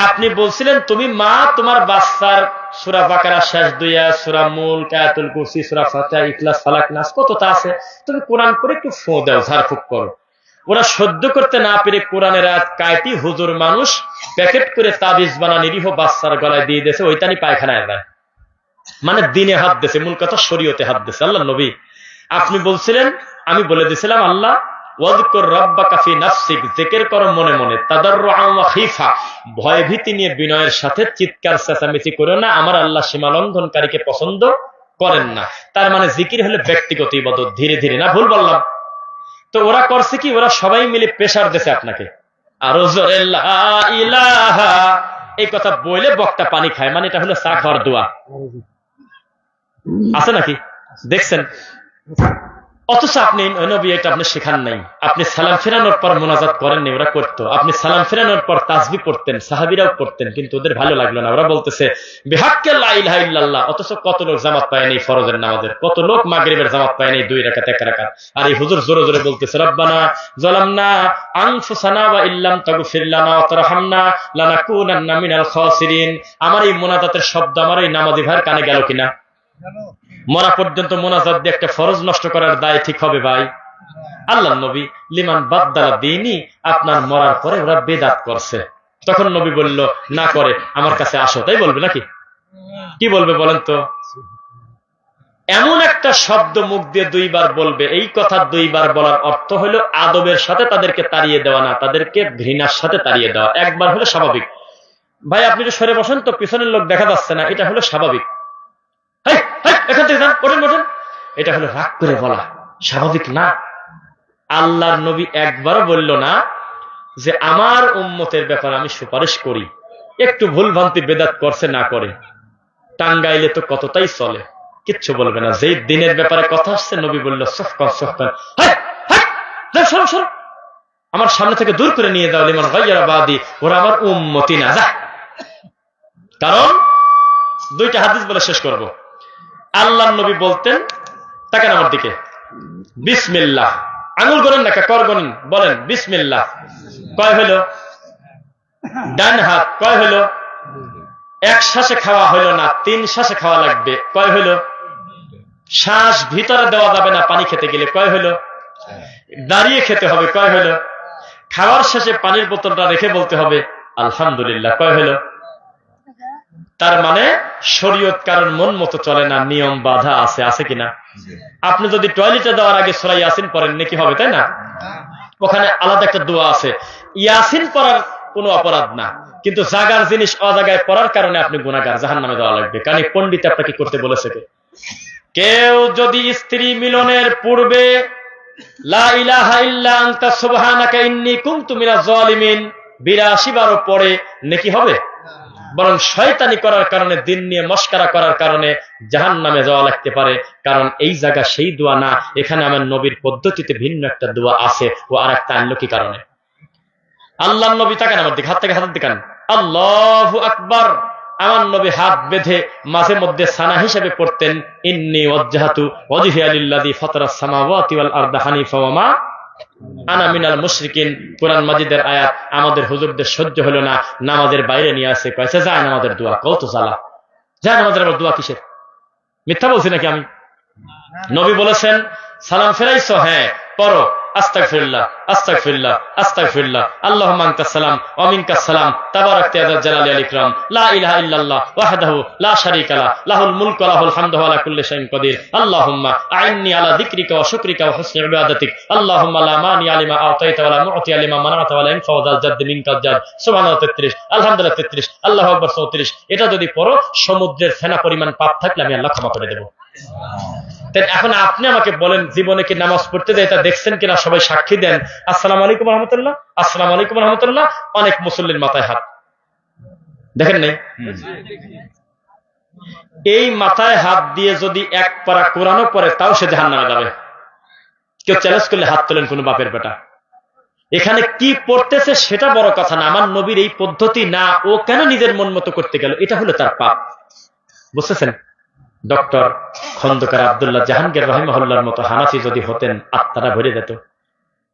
আপনি বলছিলেন তুমি মা তোমার বাচ্চার সূরা বাকারা শেষ 2 আয়াত, সূরা মুলক, আয়াতুল কুরসি, সূরা ফাতিহা, ইখলাস, ফালাক, নাস কতটা আছে, তুমি কোরআন করে একটু ফু দাও, ঝাড়ফুঁক করো। ওরা সহ্য করতে না পেরে কোরআনের আয়াত কাইটি হুজুর মানুষ প্যাকেট করে তাবিজ বানা নিরীহ বাচ্চার গলায় দিয়ে দিয়েছে, ওইটানি পায়খানায় যায়। মানে দিনে হাত দিয়েছে, মূল কথা শরীয়তে হাত দিয়েছে। আল্লাহ নবী আপনি বলছিলেন, আমি বলে দিয়েছিলাম আল্লাহ ওয়াযকুর রাব্বাকা ফি নাফসিক, জিকির করো মনে মনে, তাদাররুআন ওয়া খীফা, ভয় ভীতি নিয়ে বিনয়ের সাথে, চিৎকার চেঁচামেচি করো না, আমার আল্লাহ সীমা লঙ্ঘনকারীকে পছন্দ করেন না। তার মানে জিকির হলো ব্যক্তিগত ইবাদত, ধীরে ধীরে। না ভুল বললাম? তো ওরা করছে কি, ওরা সবাই মিলে প্রেসার দিয়েছে আপনাকে, আরো জোরে লা ইলাহা, এই কথা বলে বক্তা পানি খায়, মানে এটা হলো চা খাওয়ার দোয়া। আছে নাকি দেখছেন? অথচ আপনি নবী এটা আপনি শেখান নাই। আপনি সালাম ফেরানোর পর মোনাজাত করেননি, ওরা করতো। আপনি সালাম ফেরানোর পর তাসবিহ পড়তেন, সাহাবীরাও করতেন, কিন্তু ওদের ভালো লাগলো না। ওরা বলতেছে বিহাক্কে লা ইলাহা ইল্লাল্লাহ। অথচ কত লোক জামাত পায়নি ফরজের নামাজের, কত লোক মাগরিবের জামাত পায়নি 2 রাকাত 1 রাকাত। আর এই হুজুর জোরে জোরে বলতেছে রব্বানা যালামনা আনফুসানা ওয়া ইল্লাম তাগফির লানা ওয়া তারহামনা লানাকুনান্না মিনাল খাসিরিন। আমার এই মোনাজাতের শব্দ আমার এই নামাজি ভাইয়ের কানে গেল কিনা? মরা পর্যন্ত মোনাজাত দিয়ে একটা ফরজ নষ্ট করার দায় ঠিক হবে ভাই? আল্লাহ নবী লিমান বাদদালা দীনি, আপনার মরার পরে ওরা বেদাত করছে। তখন নবী বলল না করে আমার কাছে আসো, তাই বলবে নাকি? কি বলবে বলেন তো? এমন একটা শব্দ মুখ দিয়ে 2 বার বলবে, এই কথা 2 বার বলার অর্থ হলো আদবের সাথে তাদেরকে তাড়িয়ে দেওয়া না, তাদেরকে ঘৃণার সাথে তাড়িয়ে দেওয়া। একবার হলো স্বাভাবিক। ভাই আপনি তো সরে বসেন তো, পিছনের লোক দেখা যাচ্ছে না, এটা হলো স্বাভাবিক। এখান থেকে যান, ওঠেন ওঠেন, এটা হলো রাগ করে বলা, স্বাভাবিক না। আল্লাহর নবী একবারও বলল না যে আমার উম্মতের ব্যাপারে আমি সুপারিশ করি, একটু ভুল ভ্রান্তি বেদাত করছে না করে, টাঙ্গাইলে তো কতটাই চলে, কিচ্ছু বলবে না। যেই দিনের ব্যাপারে কথা আসছে নবী বলল সফকান সফকান, সরো সরো, আমার সামনে থেকে দূর করে নিয়ে দাও, লিমান গায়্যারা বাদি, ওরা আমার উম্মতি না। যা। কারণ 2টা হাদিস বলে শেষ করব। আল্লাহর নবী বলতেন, তাকান আমার দিকে, বিসমিল্লাহ, আঙুল গণেন না, কর গণেন, বলেন বিসমিল্লাহ। কয় হলো? ডান হাত। কয় হলো? 1 শ্বাসে খাওয়া হলো না, 3 শ্বাসে খাওয়া লাগবে। কয় হলো? শ্বাস ভিতরে দেওয়া যাবে না পানি খেতে গেলে। কয় হলো? দাঁড়িয়ে খেতে হবে। কয় হলো? খাওয়ার শেষে পানির বোতলটা রেখে বলতে হবে আলহামদুলিল্লাহ। কয় হলো? তার মানে শরীয়ত কারণ মন মতো চলে না, নিয়ম বাধা আছে, আছে কিনা? আপনি যদি টয়লেটে যাওয়ার আগে সূরা ইয়াসিন পড়েন নাকি হবে, তাই না? ওখানে আলাদা একটা দোয়া আছে। ইয়াসিন পড়ার কোনো অপরাধ না, কিন্তু জাগার জিনিস অজাগায় পড়ার কারণে আপনি গুনাহগার, জাহান্নামে যাওয়া লাগবে। কারণ পণ্ডিত আপনাকে করতে বলেছে। কেউ যদি স্ত্রী মিলনের পূর্বে লা ইলাহা ইল্লা আনতা সুবহানাকা ইন্নী কুনতু মিনাজ জালিমিন 82 বারও পড়ে, নেকি হবে? বরং শয়তানি করার কারণে, দিন নিয়ে মস্করা করার কারণে জাহান্নামে যাওয়া লাগতে পারে। কারণ এই জায়গা সেই দোয়া না, এখানে আমার নবীর পদ্ধতিতে ভিন্ন একটা দোয়া আছে, ও আর একটা আনলো কি কারণে? আল্লাহ নবী তাকান আমার দিকে, হাত থেকে হাত দিকান, আল্লাহু আকবার। আমার নবী হাত বেঁধে মাঝে মধ্যে সানা হিসেবে পড়তেন ইন্নী ওয়াজ্জাহাতু ওয়াজহিয়া লিল্লাযী ফাতারাস সামাওয়াতি ওয়াল আরদা হানিফা ওয়া মা আনা মিনাল মুশরিকিন। কোরআন মাজিদের আয়াত আমাদের হুজুরদের সহ্য হলো না, নামাজের বাইরে নিয়ে আসে, কয়েছে যায় নামাজের দোয়া। কত জ্বালা! যায় নামাজের আবার দোয়া কিসের? মিথ্যা বলছি নাকি আমি? নবী বলেছেন সালাম ফেরাইছো, হ্যাঁ পড়ো আস্তাগফিরুল্লাহ আস্তাগফিরুল্লাহ আস্তাগফিরুল্লাহ, আল্লাহুম্মা আনতাস সালাম ওয়া মিনকাস সালাম, তাবারাকতা ইয়া যাল জালালি ওয়াল ইকরাম, লা ইলাহা ইল্লাল্লাহ ওয়াহদাহু লা শারীকা লাহু, লাহুল মুলকু ওয়া লাহুল হামদু ওয়া আলা কুল্লি শাইইন কাদির, আল্লাহুম্মা আইন্নী আলা যিকরিকা ওয়া শুকরিকা ওয়া হুসনি ইবাদাতিক, আল্লাহুম্মা লা মানিআ লিমা আ'তাইতা ওয়া লা মু'তিয়া লিমা মানা'তা ওয়া লা ইয়ানফা'ু যাল জাদ্দি মিনকাল জাদ। সুবহানাল্লাহ 33, আলহামদুলিল্লাহ 33, আল্লাহু আকবার 34। এটা যদি পড়ো সমুদ্রের ফেনা পরিমাণ পাপ থাকলে আমি আল্লাহ ক্ষমা করে দেব। এখন আপনি আমাকে বলেন, জীবনে কি নামাজ পড়তে দেয়, এটা দেখছেন কিনা? সবাই সাক্ষী দেন। আসসালামু আলাইকুম রহমতুল্লাহ, আসসালামু আলাইকুম রহমতুল্লাহ। অনেক মুসল্লির মাথায় হাত, দেখেন নাই? এই মাথায় হাত দিয়ে যদি 1 পারা কোরআনও পড়ে, তাও সে জাহান্নামে যাবে। কেউ চ্যালেঞ্জ করলে হাত তোলেন কোন বাপের বেটা। এখানে কি পড়তেছে সেটা বড় কথা না, আমার নবীর এই পদ্ধতি না, ও কেন নিজের মন মতো করতে গেল, এটা হলো তার পাপ। বুঝতেছেন? ডক্টর খন্দকার আব্দুল্লাহ জাহাঙ্গীর রহিমাহুল্লাহর মতো হানাফি যদি হতেন আত্মারা ভরে যেত।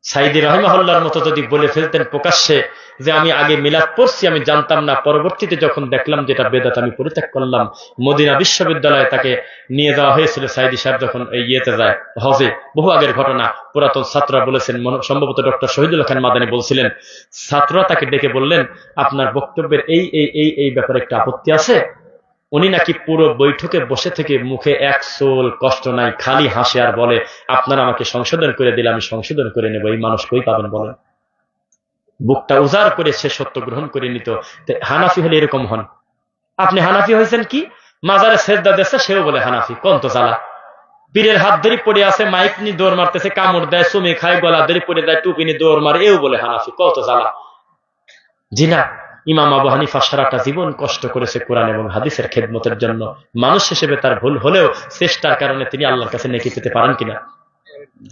সাইদি রহিমাহুল্লাহর মতো যদি বলে ফেলতেন প্রকাশ্যে যে আমি আগে মিলাদ পড়ছি, আমি জানতাম না, পরবর্তীতে যখন দেখলাম যেটা বেদাত আমি পরিত্যাগ করলাম। মদিনা বিশ্ববিদ্যালয়ে তাকে নিয়ে যাওয়া হয়েছিল সাইদি সাহেব যখন এই ইয়েতে যায় হজে, বহু আগের ঘটনা। পুরাতন ছাত্ররা বলেছেন, সম্ভবত ডক্টর শহীদুল খান মাদানী বলছিলেন, ছাত্ররা তাকে ডেকে বললেন আপনার বক্তব্যের এই ব্যাপারে একটা আপত্তি আছে। উনি নাকি পুরো বৈঠকে বসে থেকে মুখে এক সোল কষ্ট নাই, খালি হাসে আর বলে আপনারা আমাকে সংশোধন করে দিলে আমি সংশোধন করে নেব। এই মানুষ কই পাবেন বলেন? বুকটা উজাড় করে সে সত্য গ্রহণ করে নিত। হানাফি হলে এরকম হন। আপনি হানাফি হয়েছেন কি? মাজারে সেজদা দিচ্ছে সেও বলে হানাফি। কোন তো জ্বালা! পীরের হাত ধরে পড়ে আছে, মাইক নিয়ে দৌড় মারতেছে, কামড় দেয়, চুমে খায়, গলা ধরে পড়ে যায়, টুপি নিয়ে দৌড় মারে, এও বলে হানাফি। কত জ্বালা! জি না, ইমাম আবু হানিফা সারাটা জীবন কষ্ট করেছে কোরআন এবং হাদিসের খেদমতের জন্য। মানুষ হিসেবে তার ভুল হলেও চেষ্টার কারণে তিনি আল্লাহর কাছে নেকি পেতে পারেন কিনা।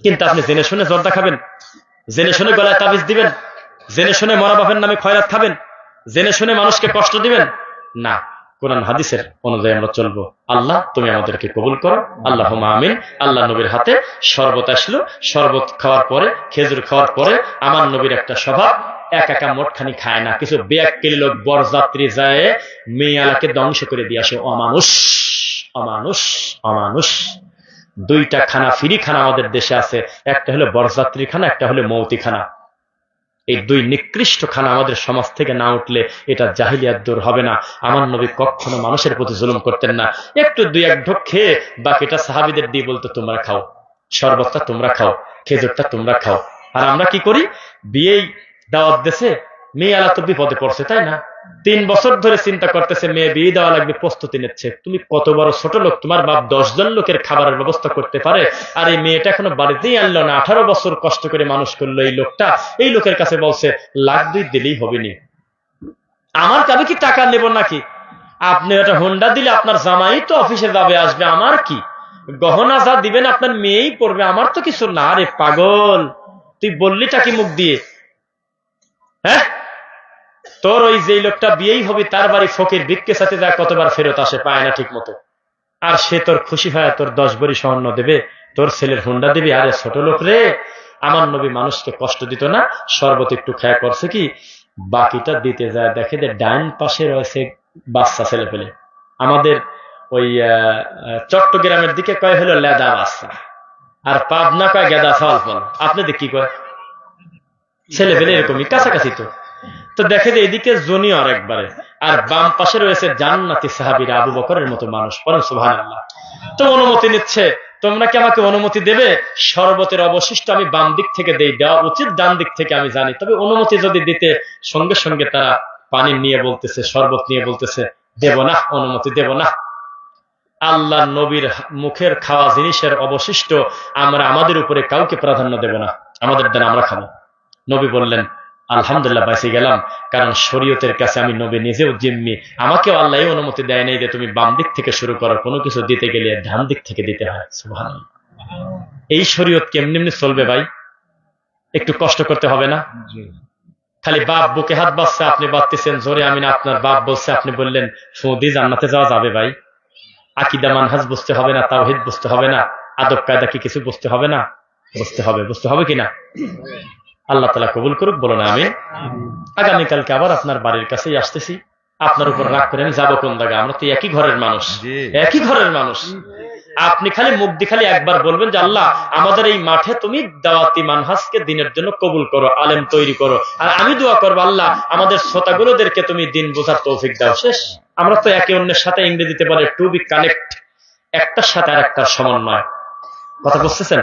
কিন্তু আপনি জেনে শুনে জর্দা খাবেন, জেনে শুনে গলায় তাবিজ দিবেন, জেনে শুনে মরা বাপের নামে খয়রাত খাবেন, জেনে শুনে মানুষকে কষ্ট দিবেন না। কোরআন হাদিসের অনুযায়ী আমরা চলবো। আল্লাহ তুমি আমাদেরকে কবুল করো, আল্লাহুম্মা আমিন। আল্লাহ নবীর হাতে শরবত আসলো, শরবত খাওয়ার পরে, খেজুর খাওয়ার পরে, আমার নবীর একটা স্বভাব, একা মোটখানি খায় না, কিছু ব্যাগকেলি লোক বরযাত্রী যায় মেয়ালাকে ধ্বংস করে দিয়ে আসে। অমানুষ, অমানুষ, অমানুষ। দুইটা খানা, ফ্রি খানা আমাদের দেশে আছে, একটা হলো বরযাত্রী খানা, একটা হলো মৌতি খানা। এই দুই নিকৃষ্ট খানা আমাদের সমাজ থেকে না উঠলে এটা জাহিলিয়াত দূর হবে না। আমার নবী কখনো মানুষের প্রতি জুলুম করতেন না। একটু দুই এক ঢোক খেয়ে বাকিটা সাহাবীদের দিয়ে বলতো তোমরা খাও, শরবতটা তোমরা খাও, খেজুরটা তোমরা খাও। আর আমরা কি করি? বিয়েই দাওয়াত দেশে মেয়ে আলা তো বিপদে পড়ছে, তাই না? 3 বছর ধরে চিন্তা করতেছে মেয়ে বিয়ে দেওয়া লাগবে, প্রস্তুতি নিচ্ছে। তুমি কত বড় ছোট লোক, তোমার বাপ 10 জন লোকের খাবারের ব্যবস্থা করতে পারে, আর এই মেয়েটা এখনো বাড়িতেই আনলো না। 18 বছর কষ্ট করে মানুষ করলো এই লোকটা, এই লোকের কাছে বলছে লাখ 2 দিলেই হবে নি। আমার কাছে কি টাকা নেব নাকি? আপনি একটা হোন্ডা দিলে আপনার জামাই তো অফিসে যাবে আসবে, আমার কি? গহনা যা দিবেন আপনার মেয়েই পড়বে, আমার তো কিছু না। রে পাগল, তুই বললিটা কি মুখ দিয়ে? হ্যাঁ, তোর ওই যে লোকটা বিয়েই হবে, তার বাড়ি ফকির ভিক্ষে সাথে যায়, কতবার ফেরত আসে, পায় না ঠিক মতো। আর সে তোর খুশি হয় তোর 10 ভরি স্বর্ণ দেবে, তোর ছেলের হুন্ডা দিবি। আরে ছোট লোক রে, আমার নবী মানুষকে কষ্ট দিত না। শরবত একটু খেয়া করছে কি, বাকিটা দিতে যায় দেখে যে ডাইন পাশে রয়েছে বাচ্চা ছেলে পেলে। আমাদের ওই চট্টগ্রামের দিকে কয় হলো লেদা বাচ্চা, আর পাবনা কয় গেদা ফল ফল। আপনাদের কি কয়? ছেলে পেলে এরকমই কাছাকাছি। তো তো দেখে যে এদিকে জুনিয়র একবারে, আর বাম পাশে রয়েছে জান্নাতি সাহাবীরা, আবু বকরের মতো মানুষ। পড়েন সুবহানাল্লাহ। তো অনুমতি নিচ্ছে, তোমরা কি আমাকে অনুমতি দেবে? শরবতের অবশিষ্ট আমি বাম দিক থেকে দেই, দেওয়া উচিত ডান দিক থেকে আমি জানি, তবে অনুমতি যদি দিতে, সঙ্গে সঙ্গে তারা পানি নিয়ে বলতেছে, শরবত নিয়ে বলতেছে দেব না, অনুমতি দেব না। আল্লাহ নবীর মুখের খাওয়া জিনিসের অবশিষ্ট আমরা আমাদের উপরে কাউকে প্রাধান্য দেব না, আমাদের দ্বারা আমরা খাবো। নবী বললেন আলহামদুলিল্লাহ, বাঁচে গেলাম, কারণ শরীয়তের কাছে আমি নবী নিজেও জিম্মি। আমাকেও আল্লাহ অনুমতি দেয় নাই যে তুমি বাম দিক থেকে শুরু করো, কোনো কিছু দিতে গেলে ডান দিক থেকে দিতে হয়। সুবহানাল্লাহ। এই শরীয়ত কেমনি এমনি চলবে ভাই? একটু কষ্ট করতে হবে না? খালি বাপ বুকে হাত বাঁচছে, আপনি বাঁচতেছেন জোরে আমি না, আপনার বাপ বলছে আপনি বললেন সৌদি জান্নাতে যাওয়া যাবে ভাই? আকীদা মানহাজ বুঝতে হবে না? তাওহীদ বুঝতে হবে না? আদব কায়দা কি কিছু বুঝতে হবে না? বুঝতে হবে। বুঝতে হবে কিনা? আল্লাহ তাআলা কবুল করুক, বলো না আমিন। আগামীকালকে আবার আপনার বাড়ির কাছেই আসতেছি। আপনার উপর রাগ করে আমি যাবো কোন জায়গায়? আমরা তো একই ঘরের মানুষ, একই ঘরের মানুষ। আপনি খালি মুখ দিয়ে খালি একবার বলবেন যে আল্লাহ আমাদের এই মাঠে তুমি দাওয়াতি মানহাজকে দিনের জন্য কবুল করো, আলেম তৈরি করো। আর আমি দোয়া করবো আল্লাহ আমাদের শ্রোতাগুলোদেরকে তুমি দিন বোঝার তৌফিক দাও। শেষ। আমরা তো একে অন্যের সাথে ইংরেজিতে বলে টু বি কানেক্ট, একটার সাথে আর একটার সমন্বয়। কথা বুঝতেছেন?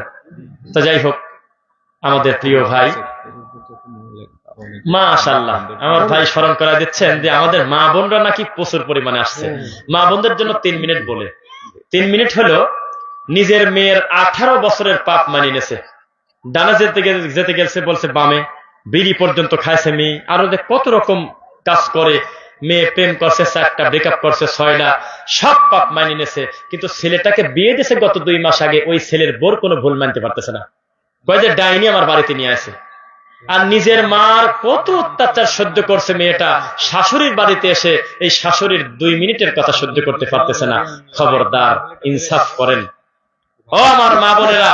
তো যাই হোক, আমাদের প্রিয় ভাই মাশাআল্লাহ, আমার ভাই স্মরণ করা দিচ্ছেন যে আমাদের মা বোনরা নাকি প্রচুর পরিমাণে আসছে। মা বোনদের জন্য 3 মিনিট বলে, 3 মিনিট হলো নিজের মেয়ের 18 বছরের পাপ মানিয়ে নিয়েছে। ডানা যেতে গেছে বলছে বামে, বিড়ি পর্যন্ত খাইছে মেয়ে, আরো যে কত রকম কাজ করে। মেয়ে প্রেম করছে 4টা, ব্রেকআপ করছে 6টা, সব পাপ মানিয়ে নিয়েছে। কিন্তু ছেলেটাকে বিয়ে দিয়েছে গত 2 মাস আগে, ওই ছেলের বোর কোনো ভুল মানতে পারতেছে না। কয় যে ডাইনি আমার বাড়িতে নিয়ে আসে। আর নিজের মার কত অত্যাচার সহ্য করছে মেয়েটা, শাশুড়ির বাড়িতে এসে এই শাশুড়ির 2 মিনিটের কথা সহ্য করতে পারতেছে না। খবরদার, ইনসাফ করেন ও আমার মা বোনেরা,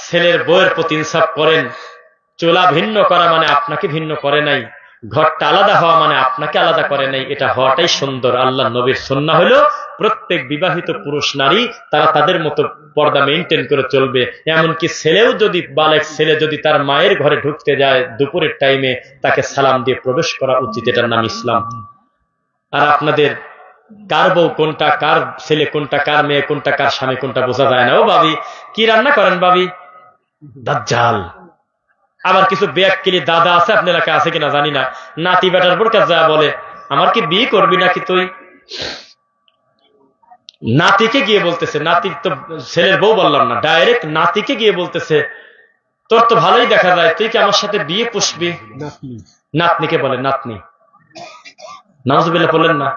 ছেলের বউয়ের প্রতি ইনসাফ করেন। চুলা ভিন্ন করা মানে আপনাকে ভিন্ন করে নাই, ঘরটা আলাদা হওয়া মানে আপনাকে আলাদা করে নাই, এটা হওয়াটাই সুন্দর। আল্লাহ নবীর সুন্নাহ হলো প্রত্যেক বিবাহিত পুরুষ নারী তারা তাদের মতো পর্দা মেনটেন করে চলবে। এমনকি ছেলেও যদি, বালেক ছেলে যদি তার মায়ের ঘরে ঢুকতে যায় দুপুরের টাইমে, তাকে সালাম দিয়ে প্রবেশ করা উচিত, এটার নাম ইসলাম। আর আপনাদের কার বউ কোনটা, কার ছেলে কোনটা, কার মেয়ে কোনটা, কার স্বামী কোনটা বোঝা যায় না। ও ভাবি, কি রান্না করেন ভাবি? দাজ্জাল। আবার কিছু বেয়াক্কেলি দাদা আছে, আপনার এলাকায় আছে কিনা জানি না, নাতি বেটার বোর কাছে যা বলে, আমার কি বিয়ে করবি নাকি তুই? নাতিকে গিয়ে বলতেছে, নাতি তো ছেলের বউ বললাম না, ডাইরেক্ট নাতিকে গিয়ে বলতেছে, তোর তো ভালোই দেখা যায়, তুই কি আমার সাথে বিয়ে পুষবি? নাতনিকে বলে নাতনি। নাউজুবিল্লাহ বললেন না।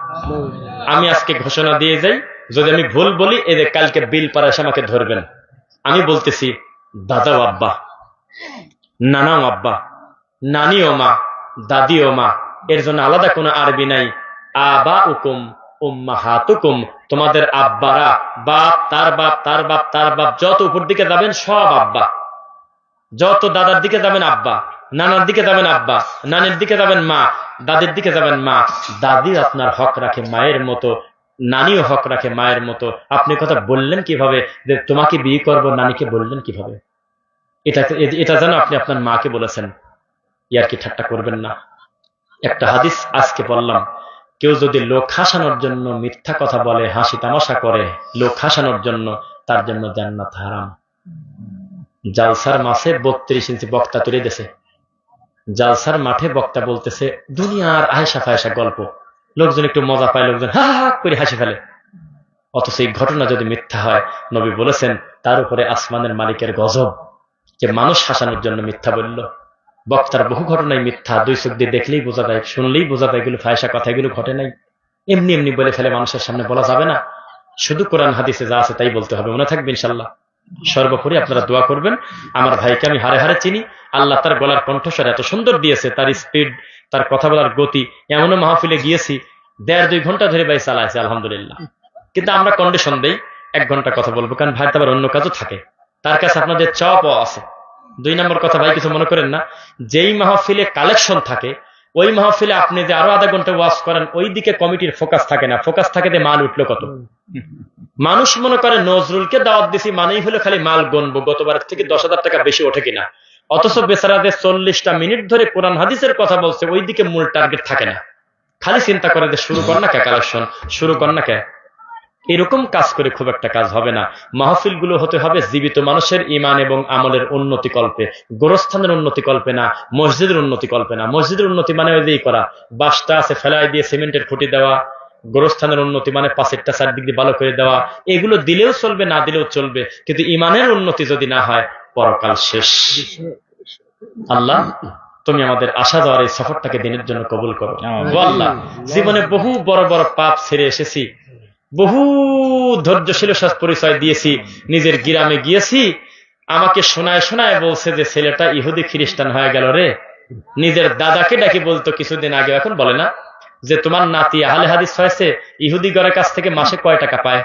আমি আজকে ঘোষণা দিয়ে যাই, যদি আমি ভুল বলি এদের কালকে বিল পাড়া এসে আমাকে ধরবেন। আমি বলতেছি দাদাও আব্বা, নানাও আব্বা, নানিও মা, দাদিও মা, এর জন্য আলাদা কোনো আরবি নাই। আবা উকুম উম্মাহাতুকুম, তোমাদের আব্বারা, বাপ তার বাপ তার বাপ তার বাপ, যত উপর দিকে যাবেন সব আব্বা। যত দাদার দিকে যাবেন আব্বা, নানার দিকে যাবেন আব্বা, নানির দিকে যাবেন মা, দাদির দিকে যাবেন মা। দাদি আপনার হক রাখে মায়ের মতো, নানিও হক রাখে মায়ের মতো। আপনি কথা বললেন কিভাবে যে তোমাকে বিয়ে করবো, নানিকে বললেন কিভাবে? এটা যেন আপনি আপনার মাকে বলেছেন। ইয়ার কি ঠাট্টা করবেন না। একটা হাদিস আজকে বললাম, কেউ যদি লোক হাসানোর জন্য মিথ্যা কথা বলে, হাসি তামাশা করে লোক হাসানোর জন্য, তার জন্য জান্নাত হারাম। জালসার মাসে 32 ইঞ্চি বক্তা তুলে দিয়েছে, জালসার মাঠে বক্তা বলতেছে দুনিয়ার আয়েশা ফায়েশা গল্প, লোকজন একটু মজা পায়, লোকজন হা হা করে হাসি ফেলে। অথচ এই ঘটনা যদি মিথ্যা হয়, নবী বলেছেন তার উপরে আসমানের মালিকের গজব, যে মানুষ হাসানোর জন্য মিথ্যা বলল। বক্তার বহু ঘটনাই মিথ্যা, 2 চোখ দিয়ে দেখলেই বোঝা যায়, শুনলেই বোঝা যায় এগুলো ফায়সা কথা, এগুলো ঘটে নাই। এমনি এমনি বলে ফেলে, মানুষের সামনে বলা যাবে না। শুধু কোরআন হাদিসে যা আছে তাই বলতে হবে, মনে থাকবে ইনশাল্লাহ। সর্বোপরি আপনারা দোয়া করবেন। আমার ভাইকে আমি হারে হারে চিনি, আল্লাহ তার গলার কণ্ঠস্বর এত সুন্দর দিয়েছে, তার স্পিড, তার কথা বলার গতি। এমনও মাহফিলে গিয়েছি 1.5-2 ঘন্টা ধরে ভাই চালাইছে আলহামদুলিল্লাহ। কিন্তু আমরা কন্ডিশন দেই 1 ঘন্টা কথা বলবো, কারণ ভাই তো আবার অন্য কাজও থাকে, তার কাছে আপনাদের চাপ আছে। 2 নম্বর কথা, ভাই কিছু মনে করেন না, যেই মাহফিলে কালেকশন থাকে ওই মাহফিলে আপনি যে আরো আধা ঘন্টা ওয়াজ করেন, ওই দিকে কমিটির ফোকাস থাকে না। ফোকাস থাকে যে মাল উঠলো কত। মানুষ মনে করে নজরুলকে দাওয়াত দিছি মানেই হলো খালি মাল গণবো, গতবার থেকে 10,000 টাকা বেশি ওঠে কিনা। অথচ বেচারাদের 40টা মিনিট ধরে কোরআন হাদিসের কথা বলছে, ওই দিকে মূল টার্গেট থাকে না। খালি চিন্তা করে যে শুরু কর না কে কালেকশন, শুরু কর না কে। এরকম কাজ করে খুব একটা কাজ হবে না। মাহফিল গুলো হতে হবে জীবিত মানুষের ইমান এবং আমলের উন্নতি কল্পে, গোরস্থানের উন্নতি কল্পে না, মসজিদের উন্নতি কল্পে না। মসজিদের উন্নতি মানে ওই দিয়েই করা, বাসটা আছে ফেলাই দিয়ে সিমেন্টের খুঁটি দেওয়া। গোরস্থানের উন্নতি মানে 5টা 4 দিক দিয়ে ভালো করে দেওয়া। এগুলো দিলেও চলবে, না দিলেও চলবে, কিন্তু ইমানের উন্নতি যদি না হয়, পরকাল শেষ। আল্লাহ তুমি আমাদের আশা দেওয়ার এই সফরটাকে দিনের জন্য কবুল করো। আল্লাহ, জীবনে বহু বড় বড় পাপ ছেড়ে এসেছি, বহু ধৈর্যশীল পরিচয় দিয়েছি, নিজের গ্রামে গিয়েছি, আমাকে শোনায় শোনায় বলছে যে ছেলেটা ইহুদি খ্রিস্টান হয়ে গেল রে। নিজের দাদাকে ডাকি বলতো কিছুদিন আগে, এখন বলে না যে তোমার নাতি আহলে হাদিস হয়েছে, ইহুদি ঘরের কাছ থেকে মাসে কয় টাকা পায়,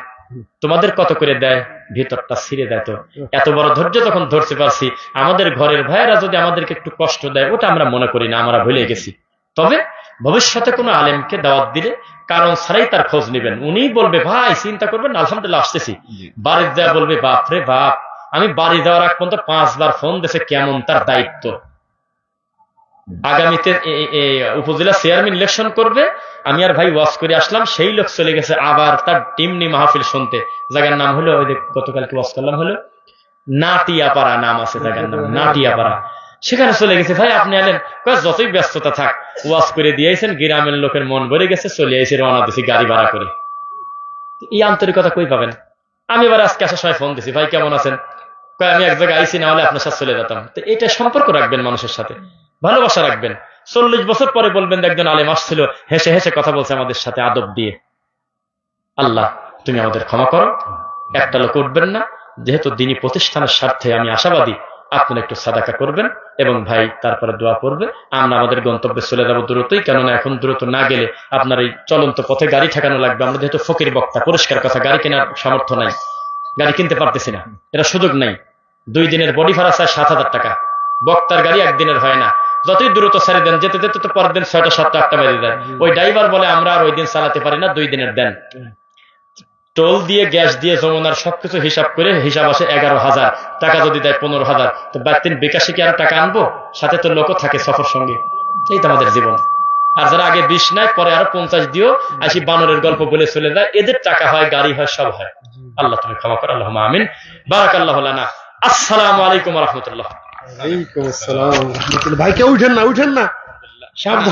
তোমাদের কত করে দেয়? ভিতরটা ছিঁড়ে দেয়। তো এত বড় ধৈর্য তখন ধরতে পারছি। আমাদের ঘরের ভাইয়েরা যদি আমাদেরকে একটু কষ্ট দেয়, ওটা আমরা মনে করি না, আমরা ভুলে গেছি। তবে ভবিষ্যতে কোনো আলেমকে দাওয়াত দিলে কারণ ছাড়াই তার খোঁজ নেবেন। উনি বলবে ভাই চিন্তা করবেন, আলহামদুলিল্লাহ আসতেছি। বাড়ি দেওয়া বলবে বাপ রে বাপ, আমি বাড়ি দেওয়ার আগ পর্যন্ত 5 বার ফোন দিয়েছে, কেমন তার দায়িত্ব। আগামীতে উপজেলা চেয়ারম্যান ইলেকশন করবে, আমি আর ভাই ওয়াজ করে আসলাম, সেই লোক চলে গেছে আবার তার টিম নিয়ে মাহফিল শুনতে। জায়গার নাম হলো, ওই যে গতকালকে ওয়াজ করলাম, হলো নাটিয়াপাড়া নাম আছে জায়গার নাম, নাটিয়াপাড়া। সেখানে চলে গেছে। ভাই আপনি এলেন, যতই ব্যস্ততা থাক ওয়াজ করে দিয়েছেন, গ্রামের লোকের মন ভরে গেছে, চলে এসে রওনা দিছি গাড়ি ভাড়া করে। এই আন্তরিকতা কই পাবেন? আমি এবার আজকে আসার সময় ফোন দিছি, ভাই কেমন আছেন? আমি এক জায়গায় আইসি, না হলে আপনার সাথে চলে যেতাম। তো এটা সম্পর্ক রাখবেন মানুষের সাথে, ভালোবাসা রাখবেন। 40 বছর পরে বলবেন একজন আলেম আসছিল, হেসে হেসে কথা বলছে আমাদের সাথে আদব দিয়ে। আল্লাহ তুমি আমাদের ক্ষমা করো। একটা লোক উঠবেন না, যেহেতু দিনী প্রতিষ্ঠানের স্বার্থে আমি আশাবাদী, আপনারা একটু সাদাকা করবেন এবং ভাই তারপরে দোয়া করবে, আমরা আমাদের গন্তব্যে চলে যাবো দ্রুতই, কেননা এখন দ্রুত না গেলে আপনার এই চলন্ত পথে গাড়ি ঠেকানো লাগবে। আমরা যেহেতু ফকির বক্তা, পরিষ্কার কথা, গাড়ি কেনার সামর্থ্য নাই, গাড়ি কিনতে পারতেছি না, এটা সুযোগ নাই। 2 দিনের বডি ভাড়া চায় 7,000 টাকা, বক্তার গাড়ি একদিনের হয় না। যতই দ্রুত ছেড়ে দেন, যেতে যেতে তো পরের দিন 6টা 7টা 8টা বেজে যায়। ওই ড্রাইভার বলে আমরা আর ওই দিন চালাতে পারি না, 2 দিনের দেন। টোল দিয়ে, গ্যাস দিয়ে, যমুনার সবকিছু হিসাব করে হিসাব আসে 11,000 টাকা। যদি দেয় 15,000, তো বাড়তিন বিকাশে কি আর টাকা আনবো? সাথে তো লোকও থাকে সফর সঙ্গে। এই তো আমাদের জীবন। আর যারা আগে 20 নেয়, পরে আরো 50 দিও, আসি বানরের গল্প বলে চলে যায়, এদের টাকা হয়, গাড়ি হয়, সব হয়। আল্লাহ তুমি ক্ষমা করো, আল্লাহ আমিন। বারাকাল্লাহু লানা। আসসালামু আলাইকুম ওয়া রাহমাতুল্লাহ। ওয়ালাইকুম আসসালাম। ভাই কেউ উঠেন না, উঠেন না, সাবধান।